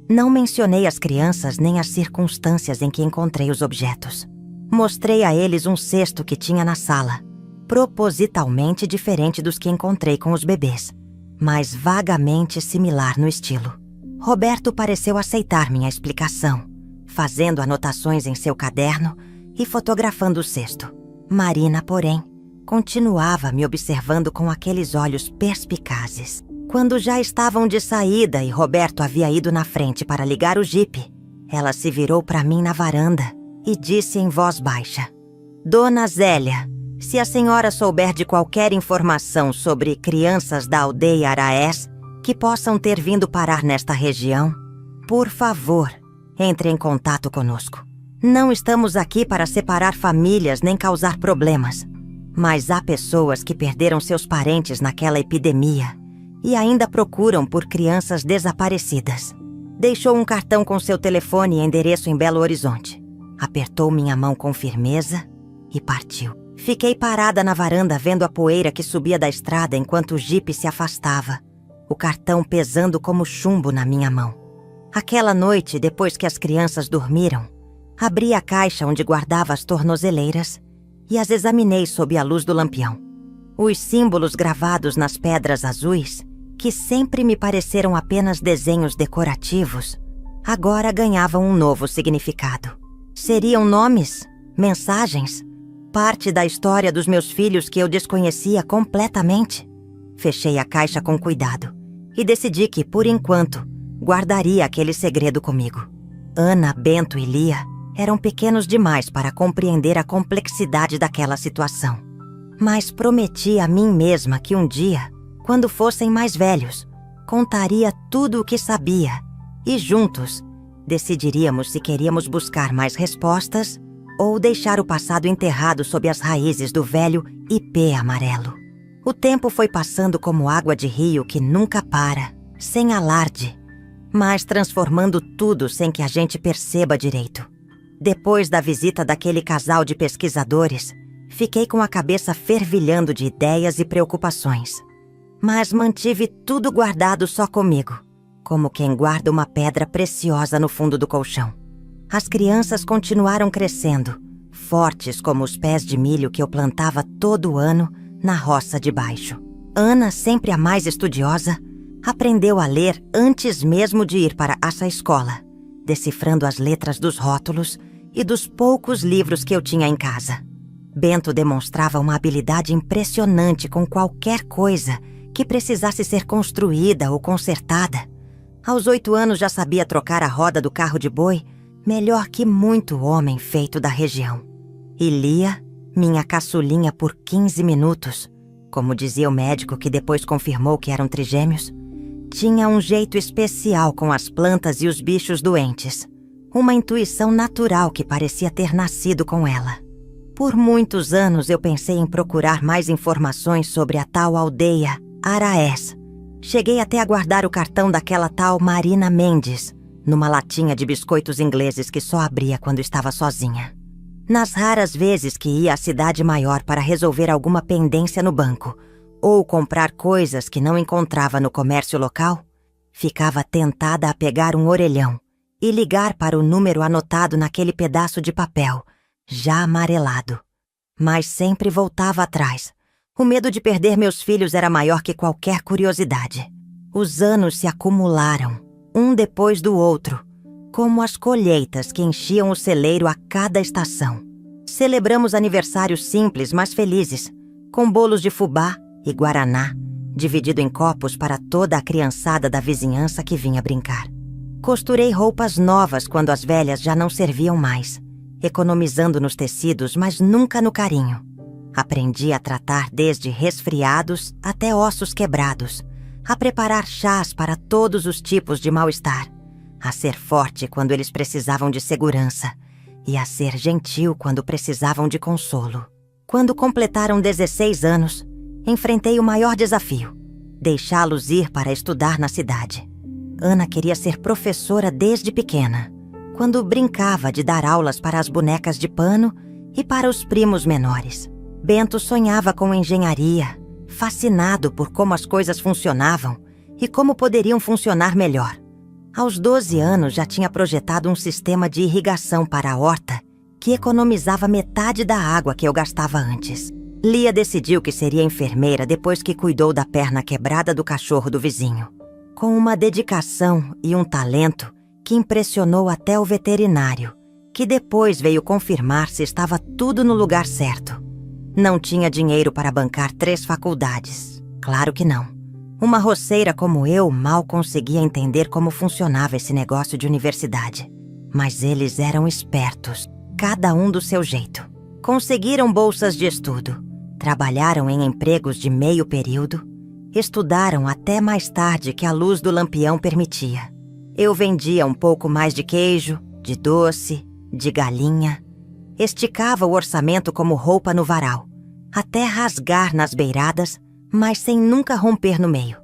S1: Não mencionei as crianças nem as circunstâncias em que encontrei os objetos. Mostrei a eles um cesto que tinha na sala, propositalmente diferente dos que encontrei com os bebês, mas vagamente similar no estilo. Roberto pareceu aceitar minha explicação, fazendo anotações em seu caderno e fotografando o cesto. Marina, porém, continuava me observando com aqueles olhos perspicazes. Quando já estavam de saída e Roberto havia ido na frente para ligar o jipe, ela se virou para mim na varanda e disse em voz baixa: "Dona Zélia, se a senhora souber de qualquer informação sobre crianças da aldeia Araés que possam ter vindo parar nesta região, por favor, entre em contato conosco. Não estamos aqui para separar famílias nem causar problemas, mas há pessoas que perderam seus parentes naquela epidemia e ainda procuram por crianças desaparecidas." Deixou um cartão com seu telefone e endereço em Belo Horizonte. Apertou minha mão com firmeza e partiu. Fiquei parada na varanda vendo a poeira que subia da estrada enquanto o jipe se afastava, o cartão pesando como chumbo na minha mão. Aquela noite, depois que as crianças dormiram, abri a caixa onde guardava as tornozeleiras e as examinei sob a luz do lampião. Os símbolos gravados nas pedras azuis, que sempre me pareceram apenas desenhos decorativos, agora ganhavam um novo significado. Seriam nomes, mensagens, parte da história dos meus filhos que eu desconhecia completamente. Fechei a caixa com cuidado e decidi que, por enquanto, guardaria aquele segredo comigo. Ana, Bento e Lia eram pequenos demais para compreender a complexidade daquela situação. Mas prometi a mim mesma que um dia, quando fossem mais velhos, contaria tudo o que sabia e juntos decidiríamos se queríamos buscar mais respostas ou deixar o passado enterrado sob as raízes do velho ipê amarelo. O tempo foi passando como água de rio que nunca para, sem alarde, mas transformando tudo sem que a gente perceba direito. Depois da visita daquele casal de pesquisadores, fiquei com a cabeça fervilhando de ideias e preocupações. Mas mantive tudo guardado só comigo, como quem guarda uma pedra preciosa no fundo do colchão. As crianças continuaram crescendo, fortes como os pés de milho que eu plantava todo ano na roça de baixo. Ana, sempre a mais estudiosa, aprendeu a ler antes mesmo de ir para essa escola, decifrando as letras dos rótulos e dos poucos livros que eu tinha em casa. Bento demonstrava uma habilidade impressionante com qualquer coisa que precisasse ser construída ou consertada. Aos 8 anos já sabia trocar a roda do carro de boi melhor que muito homem feito da região. E Lia, minha caçulinha por 15 minutos, como dizia o médico que depois confirmou que eram trigêmeos, tinha um jeito especial com as plantas e os bichos doentes. Uma intuição natural que parecia ter nascido com ela. Por muitos anos eu pensei em procurar mais informações sobre a tal aldeia Araés. Cheguei até a guardar o cartão daquela tal Marina Mendes, numa latinha de biscoitos ingleses que só abria quando estava sozinha. Nas raras vezes que ia à cidade maior para resolver alguma pendência no banco, ou comprar coisas que não encontrava no comércio local, ficava tentada a pegar um orelhão e ligar para o número anotado naquele pedaço de papel, já amarelado. Mas sempre voltava atrás. O medo de perder meus filhos era maior que qualquer curiosidade. Os anos se acumularam, um depois do outro, como as colheitas que enchiam o celeiro a cada estação. Celebramos aniversários simples, mas felizes, com bolos de fubá e guaraná, dividido em copos para toda a criançada da vizinhança que vinha brincar. Costurei roupas novas quando as velhas já não serviam mais, economizando nos tecidos, mas nunca no carinho. Aprendi a tratar desde resfriados até ossos quebrados, a preparar chás para todos os tipos de mal-estar, a ser forte quando eles precisavam de segurança e a ser gentil quando precisavam de consolo. Quando completaram 16 anos, enfrentei o maior desafio: deixá-los ir para estudar na cidade. Ana queria ser professora desde pequena, quando brincava de dar aulas para as bonecas de pano e para os primos menores. Bento sonhava com engenharia, fascinado por como as coisas funcionavam e como poderiam funcionar melhor. Aos 12 anos já tinha projetado um sistema de irrigação para a horta que economizava metade da água que eu gastava antes. Lia decidiu que seria enfermeira depois que cuidou da perna quebrada do cachorro do vizinho, com uma dedicação e um talento que impressionou até o veterinário, que depois veio confirmar se estava tudo no lugar certo. Não tinha dinheiro para bancar 3 faculdades. Claro que não. Uma roceira como eu mal conseguia entender como funcionava esse negócio de universidade. Mas eles eram espertos, cada um do seu jeito. Conseguiram bolsas de estudo, trabalharam em empregos de meio período, estudaram até mais tarde que a luz do lampião permitia. Eu vendia um pouco mais de queijo, de doce, de galinha. Esticava o orçamento como roupa no varal, até rasgar nas beiradas, mas sem nunca romper no meio.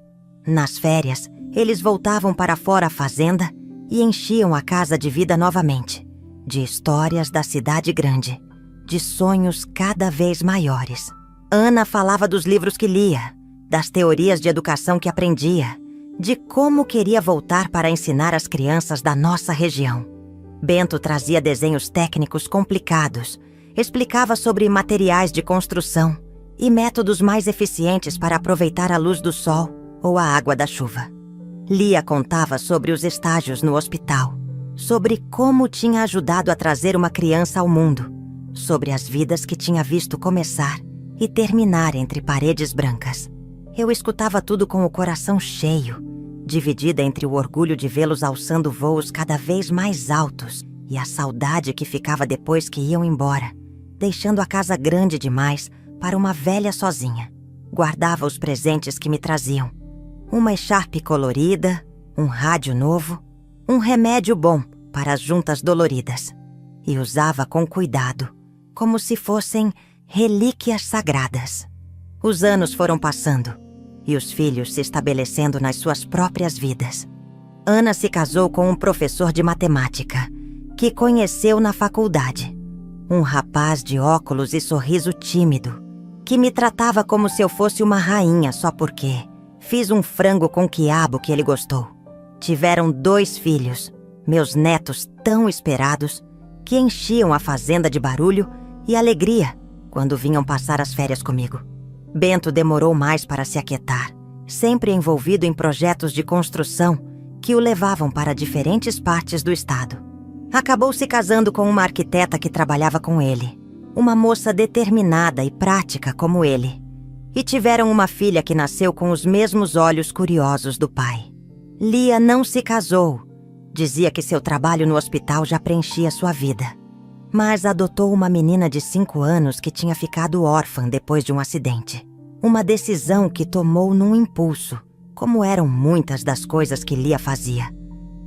S1: Nas férias, eles voltavam para fora a fazenda e enchiam a casa de vida novamente, de histórias da cidade grande, de sonhos cada vez maiores. Ana falava dos livros que lia, das teorias de educação que aprendia, de como queria voltar para ensinar as crianças da nossa região. Bento trazia desenhos técnicos complicados, explicava sobre materiais de construção e métodos mais eficientes para aproveitar a luz do sol ou a água da chuva. Lia contava sobre os estágios no hospital, sobre como tinha ajudado a trazer uma criança ao mundo, sobre as vidas que tinha visto começar e terminar entre paredes brancas. Eu escutava tudo com o coração cheio, dividida entre o orgulho de vê-los alçando voos cada vez mais altos e a saudade que ficava depois que iam embora, deixando a casa grande demais para uma velha sozinha. Guardava os presentes que me traziam: uma echarpe colorida, um rádio novo, um remédio bom para as juntas doloridas, e usava com cuidado, como se fossem relíquias sagradas. Os anos foram passando e os filhos se estabelecendo nas suas próprias vidas. Ana se casou com um professor de matemática que conheceu na faculdade. Um rapaz de óculos e sorriso tímido que me tratava como se eu fosse uma rainha só porque fiz um frango com quiabo que ele gostou. Tiveram 2 filhos, meus netos tão esperados, que enchiam a fazenda de barulho e alegria quando vinham passar as férias comigo. Bento demorou mais para se aquietar, sempre envolvido em projetos de construção que o levavam para diferentes partes do estado. Acabou se casando com uma arquiteta que trabalhava com ele, uma moça determinada e prática como ele. E tiveram uma filha que nasceu com os mesmos olhos curiosos do pai. Lia não se casou. Dizia que seu trabalho no hospital já preenchia sua vida. Mas adotou uma menina de 5 anos que tinha ficado órfã depois de um acidente. Uma decisão que tomou num impulso, como eram muitas das coisas que Lia fazia,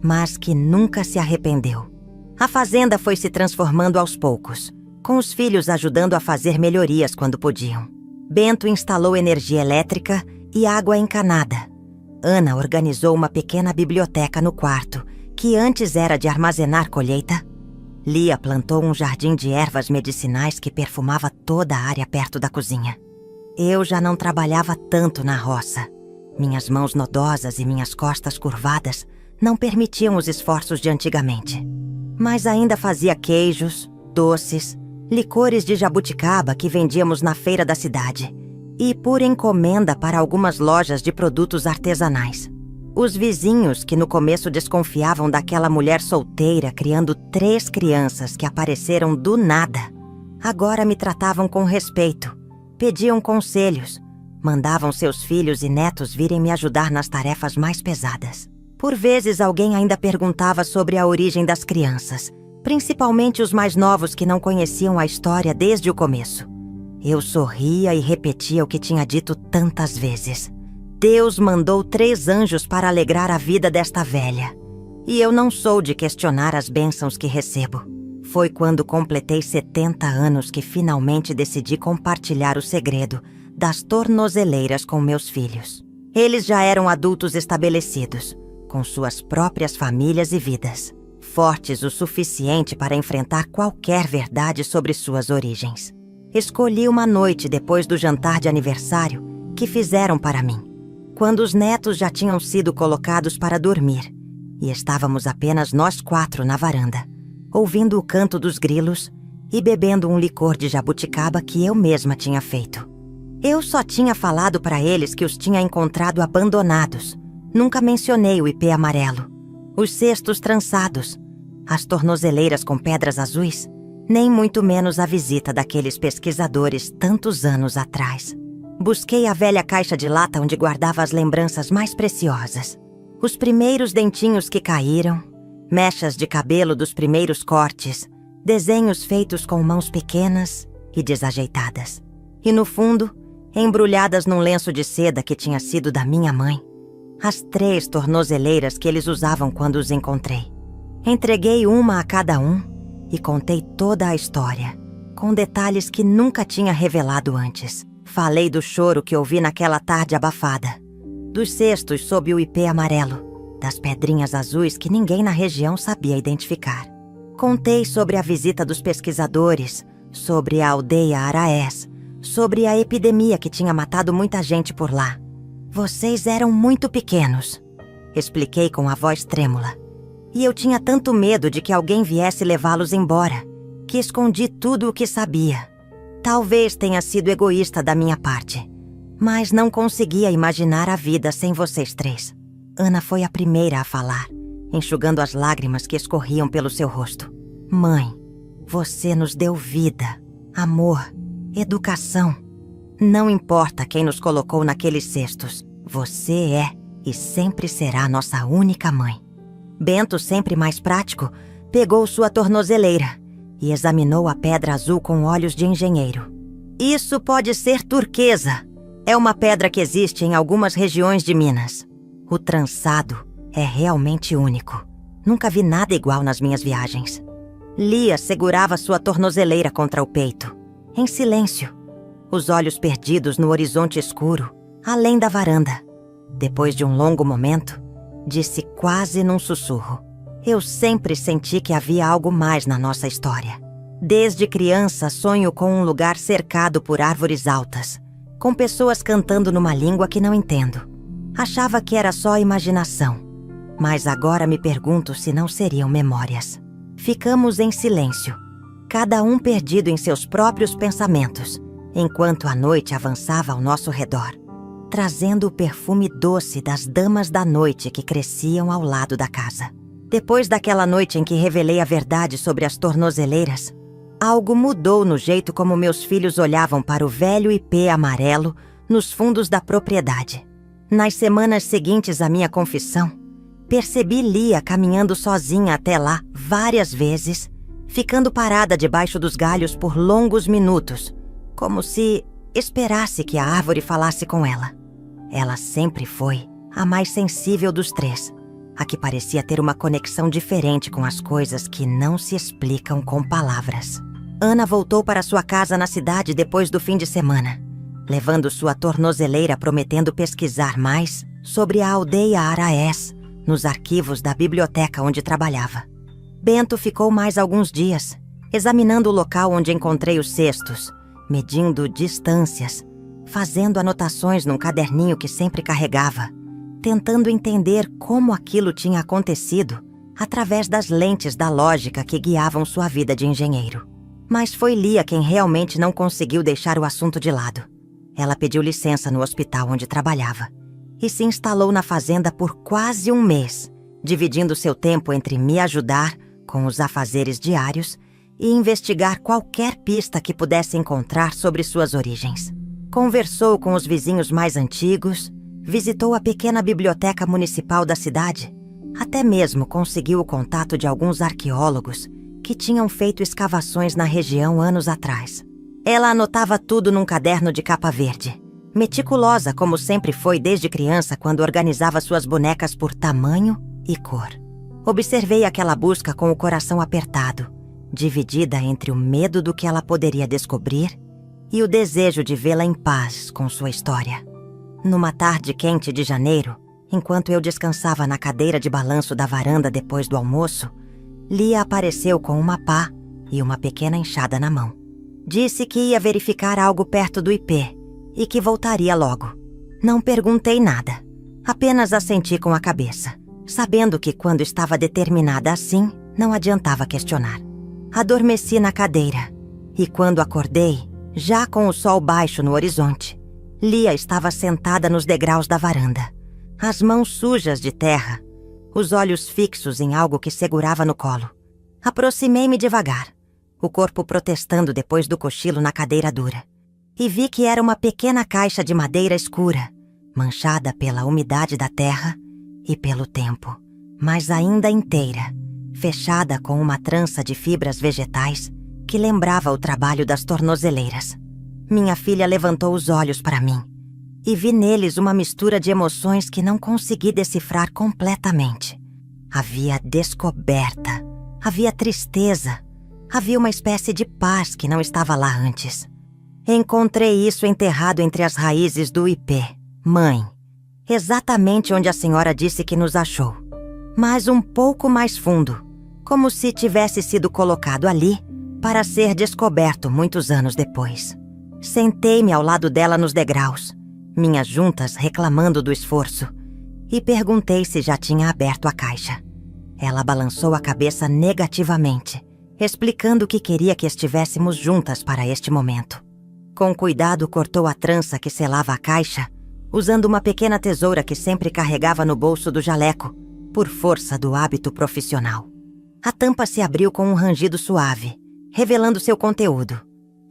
S1: mas que nunca se arrependeu. A fazenda foi se transformando aos poucos, com os filhos ajudando a fazer melhorias quando podiam. Bento instalou energia elétrica e água encanada. Ana organizou uma pequena biblioteca no quarto, que antes era de armazenar colheita. Lia plantou um jardim de ervas medicinais que perfumava toda a área perto da cozinha. Eu já não trabalhava tanto na roça. Minhas mãos nodosas e minhas costas curvadas não permitiam os esforços de antigamente. Mas ainda fazia queijos, doces, licores de jabuticaba que vendíamos na feira da cidade e por encomenda para algumas lojas de produtos artesanais. Os vizinhos, que no começo desconfiavam daquela mulher solteira criando 3 crianças que apareceram do nada, agora me tratavam com respeito, pediam conselhos, mandavam seus filhos e netos virem me ajudar nas tarefas mais pesadas. Por vezes alguém ainda perguntava sobre a origem das crianças, principalmente os mais novos que não conheciam a história desde o começo. Eu sorria e repetia o que tinha dito tantas vezes. Deus mandou 3 anjos para alegrar a vida desta velha. E eu não sou de questionar as bênçãos que recebo. Foi quando completei 70 anos que finalmente decidi compartilhar o segredo das tornozeleiras com meus filhos. Eles já eram adultos estabelecidos, com suas próprias famílias e vidas, fortes o suficiente para enfrentar qualquer verdade sobre suas origens. Escolhi uma noite depois do jantar de aniversário que fizeram para mim, quando os netos já tinham sido colocados para dormir e estávamos apenas nós 4 na varanda, ouvindo o canto dos grilos e bebendo um licor de jabuticaba que eu mesma tinha feito. Eu só tinha falado para eles que os tinha encontrado abandonados. Nunca mencionei o ipê amarelo, os cestos trançados, as tornozeleiras com pedras azuis, nem muito menos a visita daqueles pesquisadores tantos anos atrás. Busquei a velha caixa de lata onde guardava as lembranças mais preciosas. Os primeiros dentinhos que caíram, mechas de cabelo dos primeiros cortes, desenhos feitos com mãos pequenas e desajeitadas. E no fundo, embrulhadas num lenço de seda que tinha sido da minha mãe, as 3 tornozeleiras que eles usavam quando os encontrei. Entreguei uma a cada um e contei toda a história, com detalhes que nunca tinha revelado antes. Falei do choro que ouvi naquela tarde abafada, dos cestos sob o ipê amarelo, das pedrinhas azuis que ninguém na região sabia identificar. Contei sobre a visita dos pesquisadores, sobre a aldeia Araés, sobre a epidemia que tinha matado muita gente por lá. Vocês eram muito pequenos, expliquei com a voz trêmula. E eu tinha tanto medo de que alguém viesse levá-los embora, que escondi tudo o que sabia. Talvez tenha sido egoísta da minha parte, mas não conseguia imaginar a vida sem vocês 3. Ana foi a primeira a falar, enxugando as lágrimas que escorriam pelo seu rosto. Mãe, você nos deu vida, amor, educação. Não importa quem nos colocou naqueles cestos, você é e sempre será nossa única mãe. Bento, sempre mais prático, pegou sua tornozeleira e examinou a pedra azul com olhos de engenheiro. Isso pode ser turquesa. É uma pedra que existe em algumas regiões de Minas. O trançado é realmente único. Nunca vi nada igual nas minhas viagens. Lia segurava sua tornozeleira contra o peito, em silêncio, os olhos perdidos no horizonte escuro, além da varanda. Depois de um longo momento, disse quase num sussurro: eu sempre senti que havia algo mais na nossa história. Desde criança sonho com um lugar cercado por árvores altas, com pessoas cantando numa língua que não entendo. Achava que era só imaginação, mas agora me pergunto se não seriam memórias. Ficamos em silêncio, cada um perdido em seus próprios pensamentos, enquanto a noite avançava ao nosso redor, trazendo o perfume doce das damas da noite que cresciam ao lado da casa. Depois daquela noite em que revelei a verdade sobre as tornozeleiras, algo mudou no jeito como meus filhos olhavam para o velho ipê amarelo nos fundos da propriedade. Nas semanas seguintes à minha confissão, Percebi Lia caminhando sozinha até lá várias vezes, ficando parada debaixo dos galhos por longos minutos, como se esperasse que a árvore falasse com ela. Ela sempre foi a mais sensível dos três, a que parecia ter uma conexão diferente com as coisas que não se explicam com palavras. Ana voltou para sua casa na cidade depois do fim de semana, levando sua tornozeleira prometendo pesquisar mais sobre a aldeia Araés nos arquivos da biblioteca onde trabalhava. Bento ficou mais alguns dias, examinando o local onde encontrei os cestos, medindo distâncias, fazendo anotações num caderninho que sempre carregava, tentando entender como aquilo tinha acontecido através das lentes da lógica que guiavam sua vida de engenheiro. Mas foi Lia quem realmente não conseguiu deixar o assunto de lado. Ela pediu licença no hospital onde trabalhava e se instalou na fazenda por quase um mês, dividindo seu tempo entre me ajudar com os afazeres diários e investigar qualquer pista que pudesse encontrar sobre suas origens. Conversou com os vizinhos mais antigos, visitou a pequena biblioteca municipal da cidade, até mesmo conseguiu o contato de alguns arqueólogos que tinham feito escavações na região anos atrás. Ela anotava tudo num caderno de capa verde, meticulosa como sempre foi desde criança quando organizava suas bonecas por tamanho e cor. Observei aquela busca com o coração apertado, dividida entre o medo do que ela poderia descobrir e o desejo de vê-la em paz com sua história. Numa tarde quente de janeiro, enquanto eu descansava na cadeira de balanço da varanda depois do almoço, Lia apareceu com uma pá e uma pequena enxada na mão. Disse que ia verificar algo perto do IP e que voltaria logo. Não perguntei nada, apenas assenti com a cabeça, sabendo que quando estava determinada assim, não adiantava questionar. Adormeci na cadeira e quando acordei, já com o sol baixo no horizonte, Lia estava sentada nos degraus da varanda, as mãos sujas de terra, os olhos fixos em algo que segurava no colo. Aproximei-me devagar, o corpo protestando depois do cochilo na cadeira dura, e vi que era uma pequena caixa de madeira escura, manchada pela umidade da terra e pelo tempo, mas ainda inteira, fechada com uma trança de fibras vegetais que lembrava o trabalho das tornozeleiras. Minha filha levantou os olhos para mim e vi neles uma mistura de emoções que não consegui decifrar completamente. Havia descoberta, havia tristeza, havia uma espécie de paz que não estava lá antes. Encontrei isso enterrado entre as raízes do ipê, mãe, exatamente onde a senhora disse que nos achou, mas um pouco mais fundo, como se tivesse sido colocado ali para ser descoberto muitos anos depois. Sentei-me ao lado dela nos degraus, minhas juntas reclamando do esforço, e perguntei se já tinha aberto a caixa. Ela balançou a cabeça negativamente, explicando que queria que estivéssemos juntas para este momento. Com cuidado cortou a trança que selava a caixa, usando uma pequena tesoura que sempre carregava no bolso do jaleco, por força do hábito profissional. A tampa se abriu com um rangido suave, revelando seu conteúdo.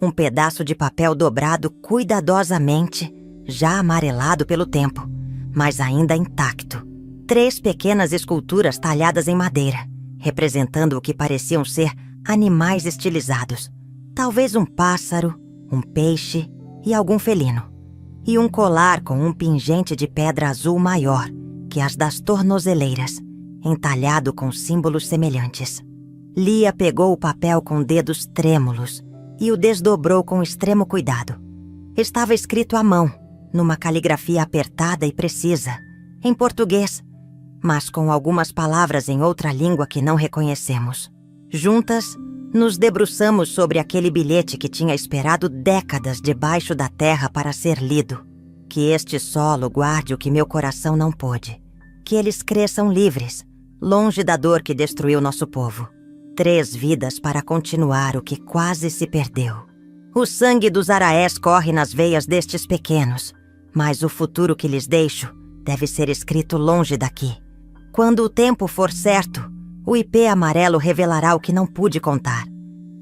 S1: Um pedaço de papel dobrado cuidadosamente, já amarelado pelo tempo, mas ainda intacto. 3 pequenas esculturas talhadas em madeira, representando o que pareciam ser animais estilizados. Talvez um pássaro, um peixe e algum felino. E um colar com um pingente de pedra azul maior que as das tornozeleiras, entalhado com símbolos semelhantes. Lia pegou o papel com dedos trêmulos e o desdobrou com extremo cuidado. Estava escrito à mão, numa caligrafia apertada e precisa, em português, mas com algumas palavras em outra língua que não reconhecemos. Juntas, nos debruçamos sobre aquele bilhete que tinha esperado décadas debaixo da terra para ser lido. Que este solo guarde o que meu coração não pôde. Que eles cresçam livres, longe da dor que destruiu nosso povo. 3 vidas para continuar o que quase se perdeu. O sangue dos Araés corre nas veias destes pequenos, mas o futuro que lhes deixo deve ser escrito longe daqui. Quando o tempo for certo, o ipê amarelo revelará o que não pude contar.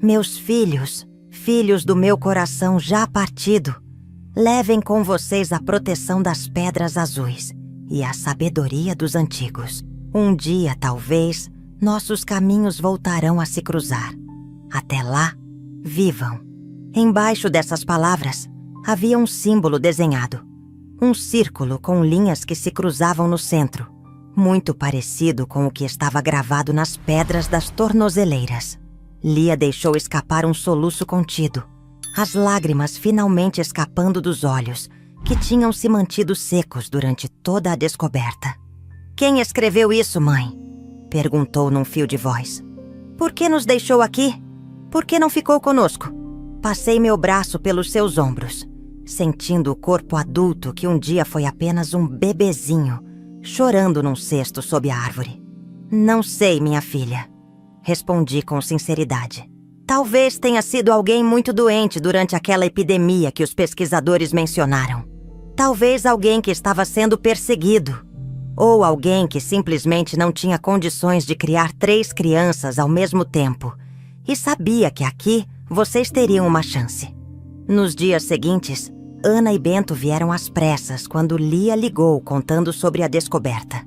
S1: Meus filhos, filhos do meu coração já partido, levem com vocês a proteção das pedras azuis e a sabedoria dos antigos. Um dia, talvez, nossos caminhos voltarão a se cruzar. Até lá, vivam. Embaixo dessas palavras, havia um símbolo desenhado. Um círculo com linhas que se cruzavam no centro, muito parecido com o que estava gravado nas pedras das tornozeleiras. Lia deixou escapar um soluço contido, as lágrimas finalmente escapando dos olhos, que tinham se mantido secos durante toda a descoberta. "Quem escreveu isso, mãe?" perguntou num fio de voz. "Por que nos deixou aqui? Por que não ficou conosco?" Passei meu braço pelos seus ombros, sentindo o corpo adulto que um dia foi apenas um bebezinho, chorando num cesto sob a árvore. "Não sei, minha filha", respondi com sinceridade. "Talvez tenha sido alguém muito doente durante aquela epidemia que os pesquisadores mencionaram. Talvez alguém que estava sendo perseguido. Ou alguém que simplesmente não tinha condições de criar 3 crianças ao mesmo tempo e sabia que aqui vocês teriam uma chance." Nos dias seguintes, Ana e Bento vieram às pressas quando Lia ligou contando sobre a descoberta.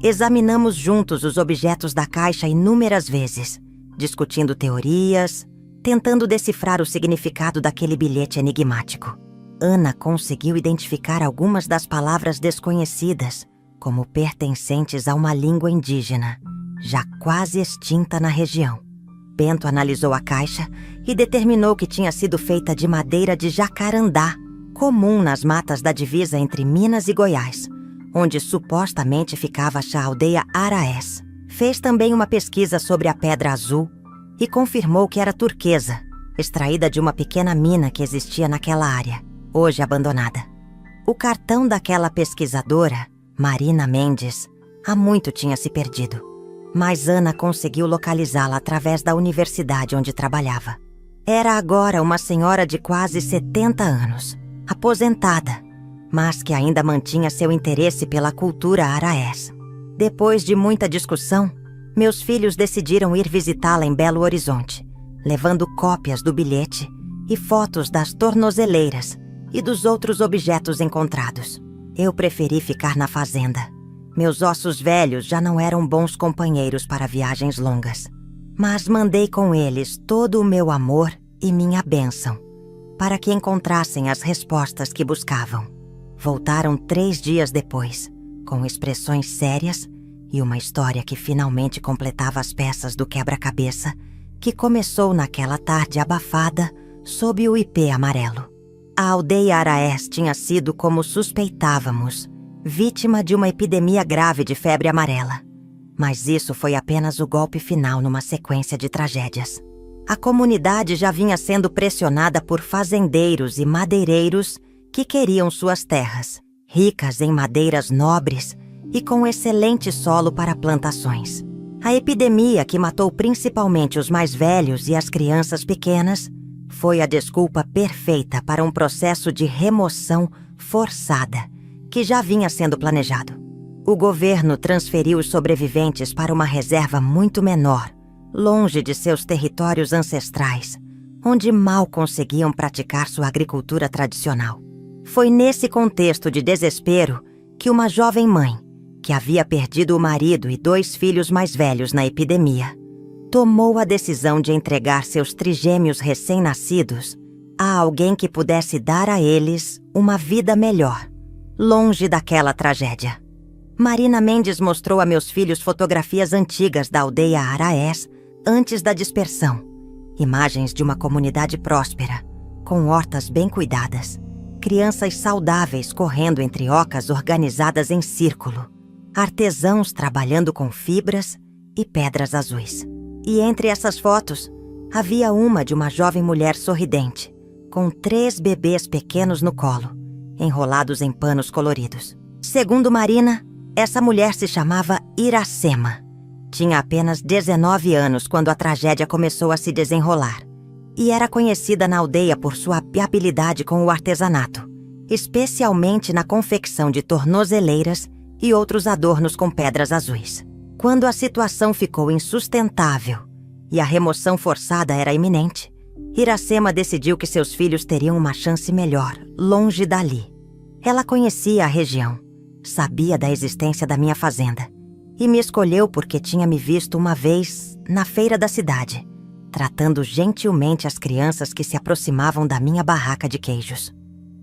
S1: Examinamos juntos os objetos da caixa inúmeras vezes, discutindo teorias, tentando decifrar o significado daquele bilhete enigmático. Ana conseguiu identificar algumas das palavras desconhecidas como pertencentes a uma língua indígena, já quase extinta na região. Bento analisou a caixa e determinou que tinha sido feita de madeira de jacarandá, comum nas matas da divisa entre Minas e Goiás, onde supostamente ficava a aldeia Araés. Fez também uma pesquisa sobre a pedra azul e confirmou que era turquesa, extraída de uma pequena mina que existia naquela área, hoje abandonada. O cartão daquela pesquisadora, Marina Mendes, há muito tinha se perdido, mas Ana conseguiu localizá-la através da universidade onde trabalhava. Era agora uma senhora de quase 70 anos, aposentada, mas que ainda mantinha seu interesse pela cultura araés. Depois de muita discussão, meus filhos decidiram ir visitá-la em Belo Horizonte, levando cópias do bilhete e fotos das tornozeleiras e dos outros objetos encontrados. Eu preferi ficar na fazenda. Meus ossos velhos já não eram bons companheiros para viagens longas, mas mandei com eles todo o meu amor e minha bênção, para que encontrassem as respostas que buscavam. Voltaram 3 dias depois, com expressões sérias e uma história que finalmente completava as peças do quebra-cabeça que começou naquela tarde abafada sob o ipê amarelo. A aldeia Araés tinha sido como suspeitávamos, vítima de uma epidemia grave de febre amarela. Mas isso foi apenas o golpe final numa sequência de tragédias. A comunidade já vinha sendo pressionada por fazendeiros e madeireiros que queriam suas terras, ricas em madeiras nobres e com excelente solo para plantações. A epidemia que matou principalmente os mais velhos e as crianças pequenas foi a desculpa perfeita para um processo de remoção forçada que já vinha sendo planejado. O governo transferiu os sobreviventes para uma reserva muito menor, longe de seus territórios ancestrais, onde mal conseguiam praticar sua agricultura tradicional. Foi nesse contexto de desespero que uma jovem mãe, que havia perdido o marido e 2 filhos mais velhos na epidemia, tomou a decisão de entregar seus trigêmeos recém-nascidos a alguém que pudesse dar a eles uma vida melhor, longe daquela tragédia. Marina Mendes mostrou a meus filhos fotografias antigas da aldeia Araés antes da dispersão, imagens de uma comunidade próspera, com hortas bem cuidadas, crianças saudáveis correndo entre ocas organizadas em círculo, artesãos trabalhando com fibras e pedras azuis. E entre essas fotos, havia uma de uma jovem mulher sorridente, com 3 bebês pequenos no colo, enrolados em panos coloridos. Segundo Marina, essa mulher se chamava Iracema. Tinha apenas 19 anos quando a tragédia começou a se desenrolar e era conhecida na aldeia por sua habilidade com o artesanato, especialmente na confecção de tornozeleiras e outros adornos com pedras azuis. Quando a situação ficou insustentável e a remoção forçada era iminente, Iracema decidiu que seus filhos teriam uma chance melhor, longe dali. Ela conhecia a região, sabia da existência da minha fazenda e me escolheu porque tinha me visto uma vez na feira da cidade, tratando gentilmente as crianças que se aproximavam da minha barraca de queijos.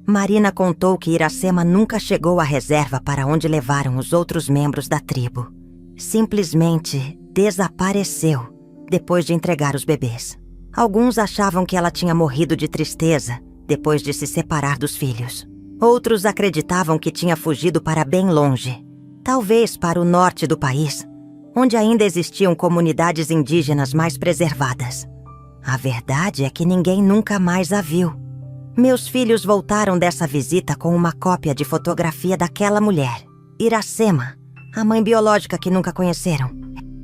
S1: Marina contou que Iracema nunca chegou à reserva para onde levaram os outros membros da tribo. Simplesmente desapareceu depois de entregar os bebês. Alguns achavam que ela tinha morrido de tristeza depois de se separar dos filhos. Outros acreditavam que tinha fugido para bem longe, talvez para o norte do país, onde ainda existiam comunidades indígenas mais preservadas. A verdade é que ninguém nunca mais a viu. Meus filhos voltaram dessa visita com uma cópia de fotografia daquela mulher, Iracema, a mãe biológica que nunca conheceram.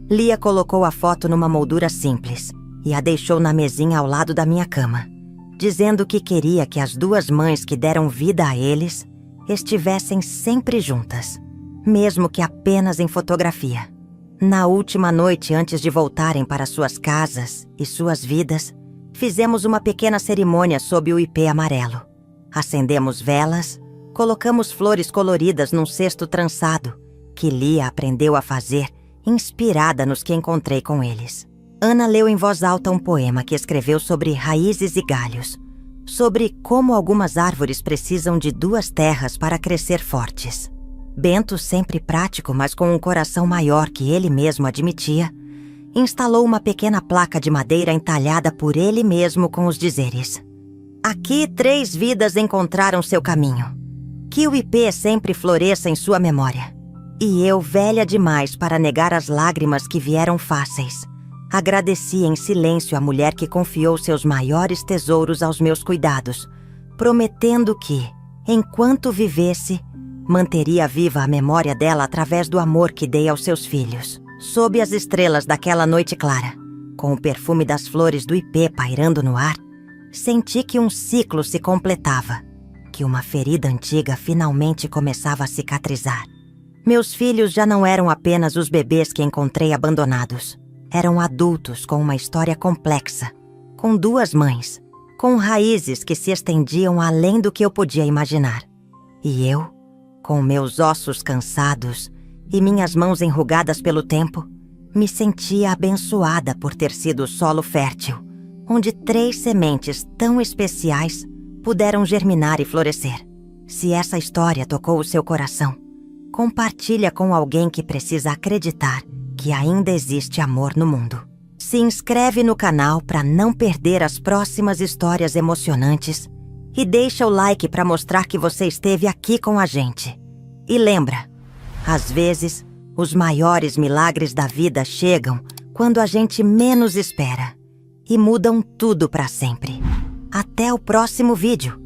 S1: Lia colocou a foto numa moldura simples e a deixou na mesinha ao lado da minha cama, dizendo que queria que as duas mães que deram vida a eles estivessem sempre juntas, mesmo que apenas em fotografia. Na última noite antes de voltarem para suas casas e suas vidas, fizemos uma pequena cerimônia sob o ipê amarelo. Acendemos velas, colocamos flores coloridas num cesto trançado, que Lia aprendeu a fazer, inspirada nos que encontrei com eles. Ana leu em voz alta um poema que escreveu sobre raízes e galhos, sobre como algumas árvores precisam de duas terras para crescer fortes. Bento, sempre prático, mas com um coração maior que ele mesmo admitia, instalou uma pequena placa de madeira entalhada por ele mesmo com os dizeres: "Aqui 3 vidas encontraram seu caminho. Que o ipê sempre floresça em sua memória." E eu, velha demais para negar as lágrimas que vieram fáceis, agradeci em silêncio a mulher que confiou seus maiores tesouros aos meus cuidados, prometendo que, enquanto vivesse, manteria viva a memória dela através do amor que dei aos seus filhos. Sob as estrelas daquela noite clara, com o perfume das flores do ipê pairando no ar, senti que um ciclo se completava, que uma ferida antiga finalmente começava a cicatrizar. Meus filhos já não eram apenas os bebês que encontrei abandonados. Eram adultos com uma história complexa, com 2 mães, com raízes que se estendiam além do que eu podia imaginar. E eu, com meus ossos cansados e minhas mãos enrugadas pelo tempo, me sentia abençoada por ter sido solo fértil, onde 3 sementes tão especiais puderam germinar e florescer. Se essa história tocou o seu coração, compartilha com alguém que precisa acreditar que ainda existe amor no mundo. Se inscreve no canal para não perder as próximas histórias emocionantes e deixa o like para mostrar que você esteve aqui com a gente. E lembra, às vezes, os maiores milagres da vida chegam quando a gente menos espera e mudam tudo para sempre. Até o próximo vídeo!